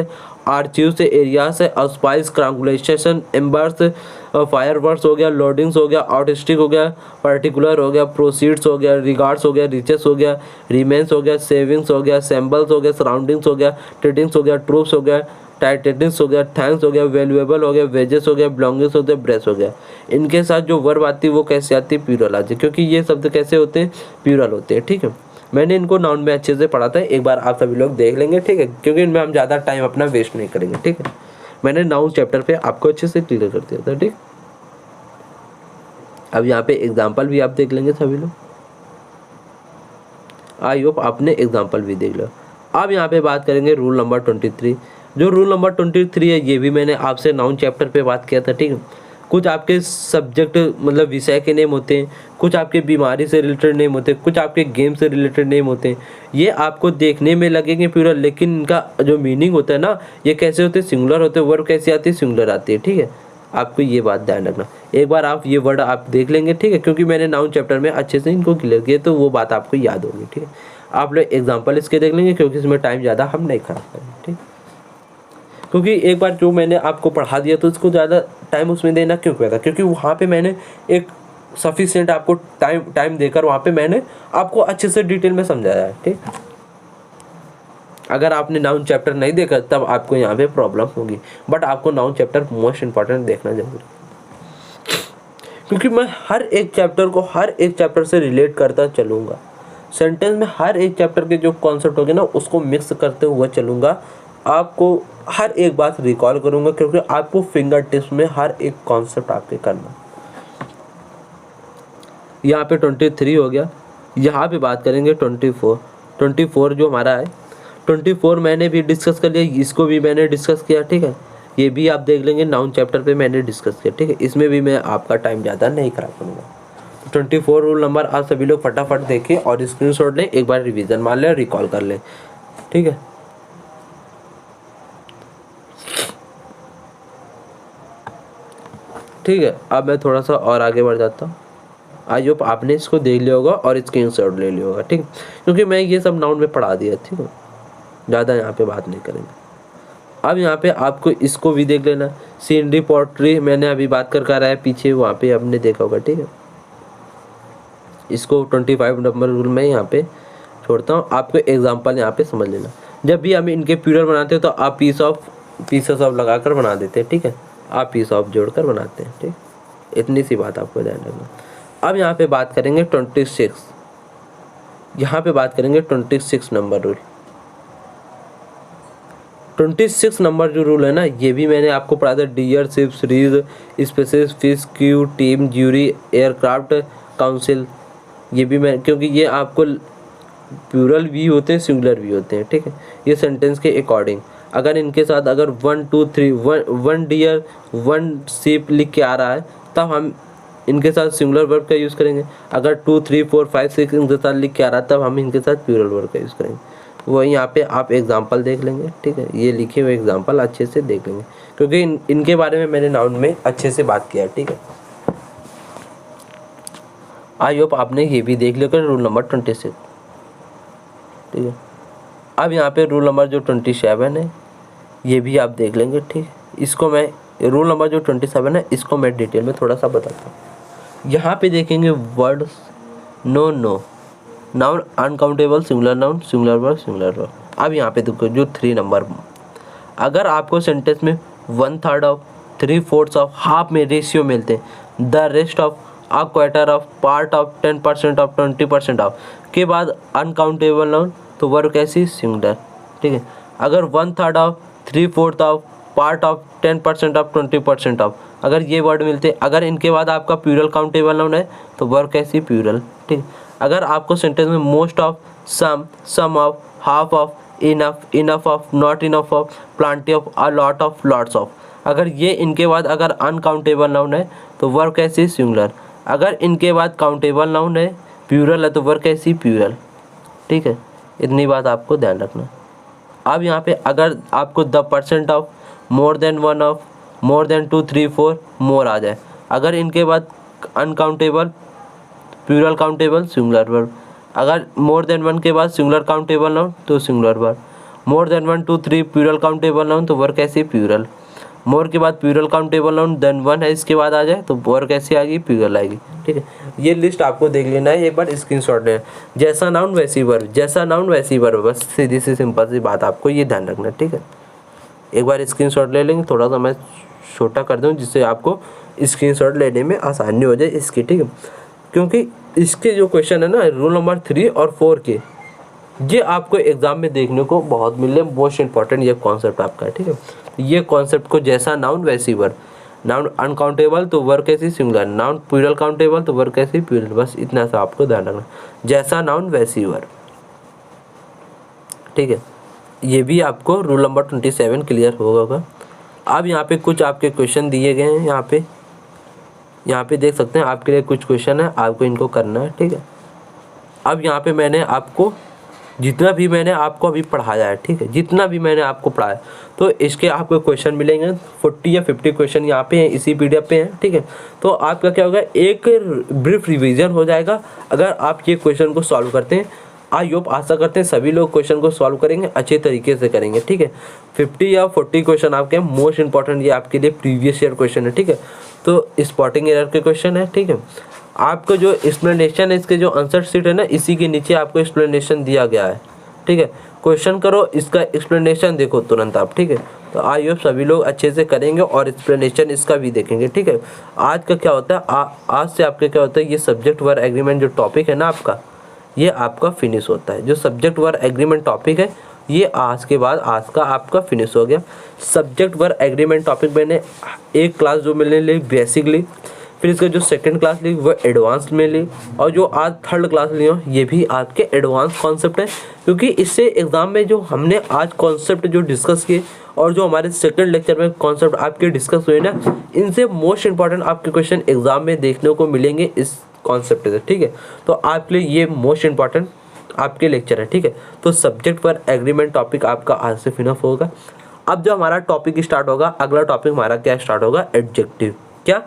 आर्चिव्स, एरियास, ऑस्पाइस, क्रांगुलेशन, एम्बर्स, फायरवर्क्स हो गया, लोडिंग्स हो गया, आउटिस्टिक हो गया, पर्टिकुलर हो गया, प्रोसीड्स हो गया, रिगार्ड्स हो गया, रिचेस हो गया, रिमेन्स हो गया, सेविंग्स हो गया, सैम्बल्स हो गया, सराउंडिंग्स हो गया, ट्रेडिंग्स हो गया, ट्रूप्स हो गया, टाइटेटिस हो गया, थैंक्स हो गया, वैल्यूएबल हो गया, वेजेस हो गया, बिलोंगिंग्स हो गया, ब्रेस हो गया। इनके साथ जो वर्ब आती है वो कैसे आती है, प्लूरल आती है, क्योंकि ये शब्द कैसे होते हैं, प्लूरल होते हैं, ठीक है। मैंने इनको नाउन में अच्छे से पढ़ा था, एक बार आप सभी लोग देख लेंगे, ठीक है, क्योंकि इनमें हम ज़्यादा टाइम अपना वेस्ट नहीं करेंगे, ठीक है। मैंने नाउन चैप्टर पे आपको अच्छे से क्लियर कर दिया था, ठीक। अब यहाँ पे एग्जाम्पल भी आप देख लेंगे सभी लोग। आई होप आपने एग्जाम्पल भी देख लिया। अब यहाँ पे बात करेंगे रूल नंबर 23। जो रूल नंबर 23 है, ये भी मैंने आपसे नाउन चैप्टर पे बात किया था, ठीक है। कुछ आपके सब्जेक्ट मतलब विषय के नेम होते हैं, कुछ आपके बीमारी से रिलेटेड नेम होते हैं, कुछ आपके गेम से रिलेटेड नेम होते हैं। ये आपको देखने में लगेंगे प्लूरल, लेकिन इनका जो मीनिंग होता है ना, ये कैसे होते हैं, सिंगुलर होते हैं। वर्ब कैसे आती है, सिंगुलर आती है, ठीक है। आपको ये बात ध्यान रखना। एक बार आप ये वर्ड आप देख लेंगे, ठीक है, क्योंकि मैंने नाउन चैप्टर में अच्छे से इनको क्लियर किया, तो वो बात आपको याद होगी, ठीक है। आप लोग एग्जाम्पल इसके देख लेंगे, क्योंकि इसमें टाइम ज़्यादा हम नहीं खराब करेंगे, ठीक। क्योंकि एक बार जो मैंने आपको पढ़ा दिया तो उसको ज़्यादा टाइम उसमें देना क्यों किया था, क्योंकि वहाँ पे मैंने एक सफिशिएंट आपको टाइम देकर वहाँ पे मैंने आपको अच्छे से डिटेल में समझाया है, ठीक। अगर आपने नाउन चैप्टर नहीं देखा तब आपको यहाँ पे प्रॉब्लम होगी, बट आपको नाउन चैप्टर मोस्ट इंपॉर्टेंट देखना जरूरी, क्योंकि मैं हर एक चैप्टर से रिलेट करता चलूँगा। सेंटेंस में हर एक चैप्टर के जो कॉन्सेप्ट होंगे ना, उसको मिक्स करते हुए चलूँगा। आपको हर एक बात रिकॉल करूँगा, क्योंकि आपको फिंगर टिप्स में हर एक कॉन्सेप्ट आपके करना। यहाँ पे 23 हो गया। यहाँ पे बात करेंगे 24 जो हमारा है। 24 मैंने भी डिस्कस कर लिया, इसको भी मैंने डिस्कस किया, ठीक है। ये भी आप देख लेंगे, नाउन चैप्टर पे मैंने डिस्कस किया, ठीक है। इसमें भी मैं आपका टाइम ज़्यादा नहीं खराब करूँगा। 24 रूल नंबर आप सभी लोग फटाफट देखें और स्क्रीनशॉट लें, एक बार रिवीजन मार लें, रिकॉल कर लें, ठीक है। ठीक है, अब मैं थोड़ा सा और आगे बढ़ जाता हूँ। आई होप आपने इसको देख लिया होगा और स्क्रीनशॉट ले लिया होगा, ठीक, क्योंकि मैं ये सब नाउन में पढ़ा दिया, ठीक है। ज़्यादा यहाँ पे बात नहीं करेंगे। अब यहाँ पे आपको इसको भी देख लेना। सीनरी, पोट्री मैंने अभी बात कर रहा है पीछे, वहाँ पे आपने देखा होगा, ठीक है। इसको 25 नंबर रूल में यहाँ पे छोड़ता हूँ। आपको एग्जाम्पल यहाँ पे समझ लेना। जब भी हम इनके प्लूरल बनाते हैं तो आप पीसेस ऑफ लगा कर बना देते हैं, ठीक है। आप पीस ऑफ जोड़कर बनाते हैं, ठीक। इतनी सी बात आपको ध्यान रखना। अब यहाँ पे बात करेंगे 26। यहाँ पे बात करेंगे 26 नंबर रूल। 26 नंबर जो रूल है ना, ये भी मैंने आपको पढ़ा था। Deer, sheep, series, species, fish, queue, team, jury, aircraft, council. ये भी मैं, क्योंकि ये आपको प्लूरल भी होते हैं, सिंगुलर भी होते हैं, ठीक है। ये सेंटेंस के अकॉर्डिंग, अगर इनके साथ अगर 1 2 3 1 डियर 1 शिप लिख के आ रहा है, तब हम इनके साथ सिंगुलर वर्ब का यूज़ करेंगे। अगर 2 3 4 5 6 इनके साथ लिख के आ रहा है, तब हम इनके साथ प्लूरल वर्ब का यूज़ करेंगे। वो यहाँ पे आप एग्जाम्पल देख लेंगे, ठीक है। ये लिखे हुए एग्जाम्पल अच्छे से देख लेंगे, क्योंकि इनके बारे में मैंने नाउन में अच्छे से बात किया है, ठीक है। आई होप आपने ये भी देख लिया रूल नंबर 26, ठीक है। अब यहाँ पे रूल नंबर जो 27 है, ये भी आप देख लेंगे, ठीक है। इसको मैं रूल नंबर जो 27 है, इसको मैं डिटेल में थोड़ा सा बताता हूँ। यहाँ पे देखेंगे words no, noun uncountable, singular noun, singular verb, singular verb. अब यहाँ पे देखो जो 3 नंबर, अगर आपको सेंटेंस में 1/3 ऑफ, 3/4 ऑफ, हाफ में रेशियो मिलते हैं, the rest of, a quarter of, part of, 10% of, 20% of के बाद अनकाउंटेबल नाउन, तो वर्ब कैसी, सिंगुलर, ठीक है। अगर 1/3 of, 3/4 of, part of, 10% of, 20% of, अगर ये वर्ड मिलते, अगर इनके बाद आपका प्लूरल काउंटेबल नाउन है तो वर्ब कैसी प्लूरल, ठीक है। अगर आपको सेंटेंस में most of, some of, half of, enough, enough of, not enough of, plenty of, a lot of, lots of, अगर ये इनके बाद अगर अनकाउंटेबल नाउन है तो वर्ब कैसी सिंगुलर। अगर इनके बाद काउंटेबल नाउन है प्लूरल है तो वर्ब कैसी प्लूरल, ठीक है। इतनी बात आपको ध्यान रखना। अब यहाँ पे अगर आपको the percent of, more than 1 of, more than 2, 3, 4 more आ जाए, अगर इनके बाद uncountable plural countable singular verb, अगर मोर देन 1 के बाद सिंगुलर काउंटेबल नाउन तो singular verb, more than 1, 2, 3 plural countable noun तो वर्ब कैसी प्लूरल, मोर के बाद प्लूरल काउंटेबल नाउन देन 1 है इसके बाद आ जाए तो वर्ब कैसी आएगी प्लूरल आएगी, ठीक है। ये लिस्ट आपको देख लेना है, एक बार स्क्रीनशॉट लेना। जैसा नाउन वैसी वर्ब, जैसा नाउन वैसी वर्ब, बस सीधी सी सिंपल सी बात आपको ये ध्यान रखना है, ठीक है। एक बार स्क्रीनशॉट ले लेंगे, थोड़ा सा मैं छोटा कर दूं जिससे आपको स्क्रीनशॉट लेने में आसानी हो जाए इसकी, ठीक है। क्योंकि इसके जो क्वेश्चन है ना रूल नंबर 3 और 4 के, ये आपको एग्जाम में देखने को बहुत मिले, मोस्ट इंपॉर्टेंट ये कॉन्सेप्ट आपका है, ठीक है। ये कॉन्सेप्ट को जैसा नाउन वैसी वर्ब, नाउन अनकाउंटेबल तो वर्ब कैसी सिंगुलर, नाउन प्लूरल काउंटेबल तो वर्ब कैसी प्लूरल, बस इतना सा आपको ध्यान रखना, जैसा नाउन वैसी वर्ब, ठीक है। ये भी आपको रूल नंबर 27 क्लियर होगा। अब यहाँ पे कुछ आपके क्वेश्चन दिए गए हैं, यहाँ पे देख सकते हैं आपके लिए कुछ क्वेश्चन है, आपको इनको करना है, ठीक है। अब यहाँ पे मैंने आपको जितना भी मैंने आपको अभी पढ़ाया है, ठीक है, जितना भी मैंने आपको पढ़ाया तो इसके आपको क्वेश्चन मिलेंगे 40 या 50 क्वेश्चन यहाँ पे हैं, इसी PDF पे हैं, ठीक है। तो आपका क्या होगा, एक ब्रीफ रिवीजन हो जाएगा अगर आप ये क्वेश्चन को सॉल्व करते हैं। आई होप आशा करते हैं सभी लोग क्वेश्चन को सॉल्व करेंगे, अच्छे तरीके से करेंगे, ठीक है। 50 या 40 क्वेश्चन आपके मोस्ट इंपॉर्टेंट, ये आपके लिए प्रीवियस ईयर क्वेश्चन है, ठीक है। तो स्पॉटिंग एरर के क्वेश्चन है, ठीक है। आपको जो एक्सप्लेनेशन है इसके जो आंसर शीट है ना, इसी के नीचे आपको एक्सप्लेनेशन दिया गया है, ठीक है। क्वेश्चन करो, इसका एक्सप्लेनेशन देखो तुरंत आप, ठीक है। तो आई होप सभी लोग अच्छे से करेंगे और एक्सप्लेनेशन इसका भी देखेंगे, ठीक है। आज का क्या होता है, आज से आपके क्या होता है, ये सब्जेक्ट वर्ब एग्रीमेंट जो टॉपिक है ना आपका, ये आपका फिनिश होता है। जो सब्जेक्ट वर्ब एग्रीमेंट टॉपिक है ये आज के बाद आज का आपका फिनिश हो गया। सब्जेक्ट वर्ब एग्रीमेंट टॉपिक मैंने एक क्लास जो मैंने ली बेसिक ली, फिर इसका जो सेकंड क्लास ली वो एडवांस में ली, और जो आज थर्ड क्लास ली हो ये भी आपके एडवांस कॉन्सेप्ट है। क्योंकि इससे एग्ज़ाम में जो हमने आज कॉन्सेप्ट जो डिस्कस किए और जो हमारे सेकंड लेक्चर में कॉन्सेप्ट आपके डिस्कस हुए ना, इनसे मोस्ट इंपॉर्टेंट आपके क्वेश्चन एग्ज़ाम में देखने को मिलेंगे इस कॉन्सेप्ट से, ठीक है। तो आपके लिए ये मोस्ट इंपॉर्टेंट आपके लेक्चर है, ठीक है। तो सब्जेक्ट वर्ब एग्रीमेंट टॉपिक आपका आज से फिनिश होगा। अब जो हमारा टॉपिक स्टार्ट होगा, अगला टॉपिक हमारा क्या स्टार्ट होगा, एडजेक्टिव। क्या,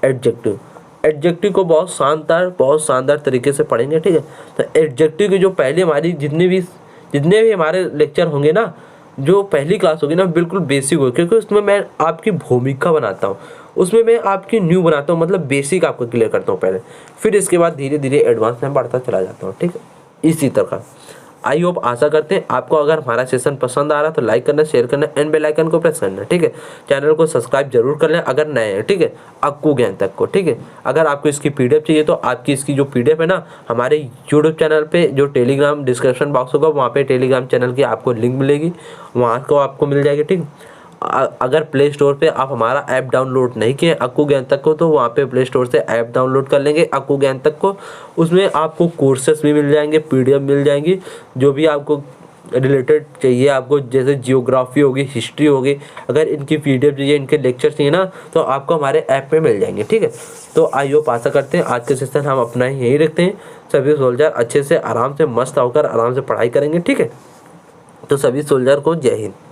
एडजेक्टिव। एडजेक्टिव को बहुत शानदार तरीके से पढ़ेंगे, ठीक है। तो एडजेक्टिव की जो पहले हमारी जितने भी हमारे लेक्चर होंगे ना, जो पहली क्लास होगी ना, बिल्कुल बेसिक होगी, क्योंकि उसमें मैं आपकी भूमिका बनाता हूँ, उसमें मैं आपकी न्यू बनाता हूँ, मतलब बेसिक आपको क्लियर करता हूँ पहले, फिर इसके बाद धीरे धीरे एडवांस में बढ़ता चला जाता हूँ, ठीक है। इसी तरह आई होप आशा करते हैं आपको अगर हमारा सेशन पसंद आ रहा तो लाइक करना, शेयर करना एंड बेल आइकन को प्रेस करना, ठीक है। चैनल को सब्सक्राइब जरूर कर लें अगर नए हैं, ठीक है, अक्कू ज्ञान तक को, ठीक है। अगर आपको इसकी PDF चाहिए तो आपकी इसकी जो PDF है ना, हमारे यूट्यूब चैनल पे जो टेलीग्राम डिस्क्रिप्शन बॉक्स होगा वहाँ पे टेलीग्राम चैनल की आपको लिंक मिलेगी, वहाँ को आपको मिल जाएगी, ठीक। अगर प्ले स्टोर पे आप हमारा ऐप डाउनलोड नहीं किए अक्कू ज्ञान तक को, तो वहाँ पे प्ले स्टोर से ऐप डाउनलोड कर लेंगे अक्कू ज्ञान तक को। उसमें आपको कोर्सेस भी मिल जाएंगे, PDF मिल जाएंगी, जो भी आपको रिलेटेड चाहिए, आपको जैसे जियोग्राफी होगी, हिस्ट्री होगी, अगर इनकी PDF चाहिए, इनके लेक्चर चाहिए ना, तो आपको हमारे ऐप में मिल जाएंगे, ठीक है। तो आई होप आशा करते हैं आज के सेशन हम अपना यही रखते हैं। सभी सोल्जर अच्छे से आराम से मस्त होकर आराम से पढ़ाई करेंगे, ठीक है। तो सभी सोल्जर को जय हिंद।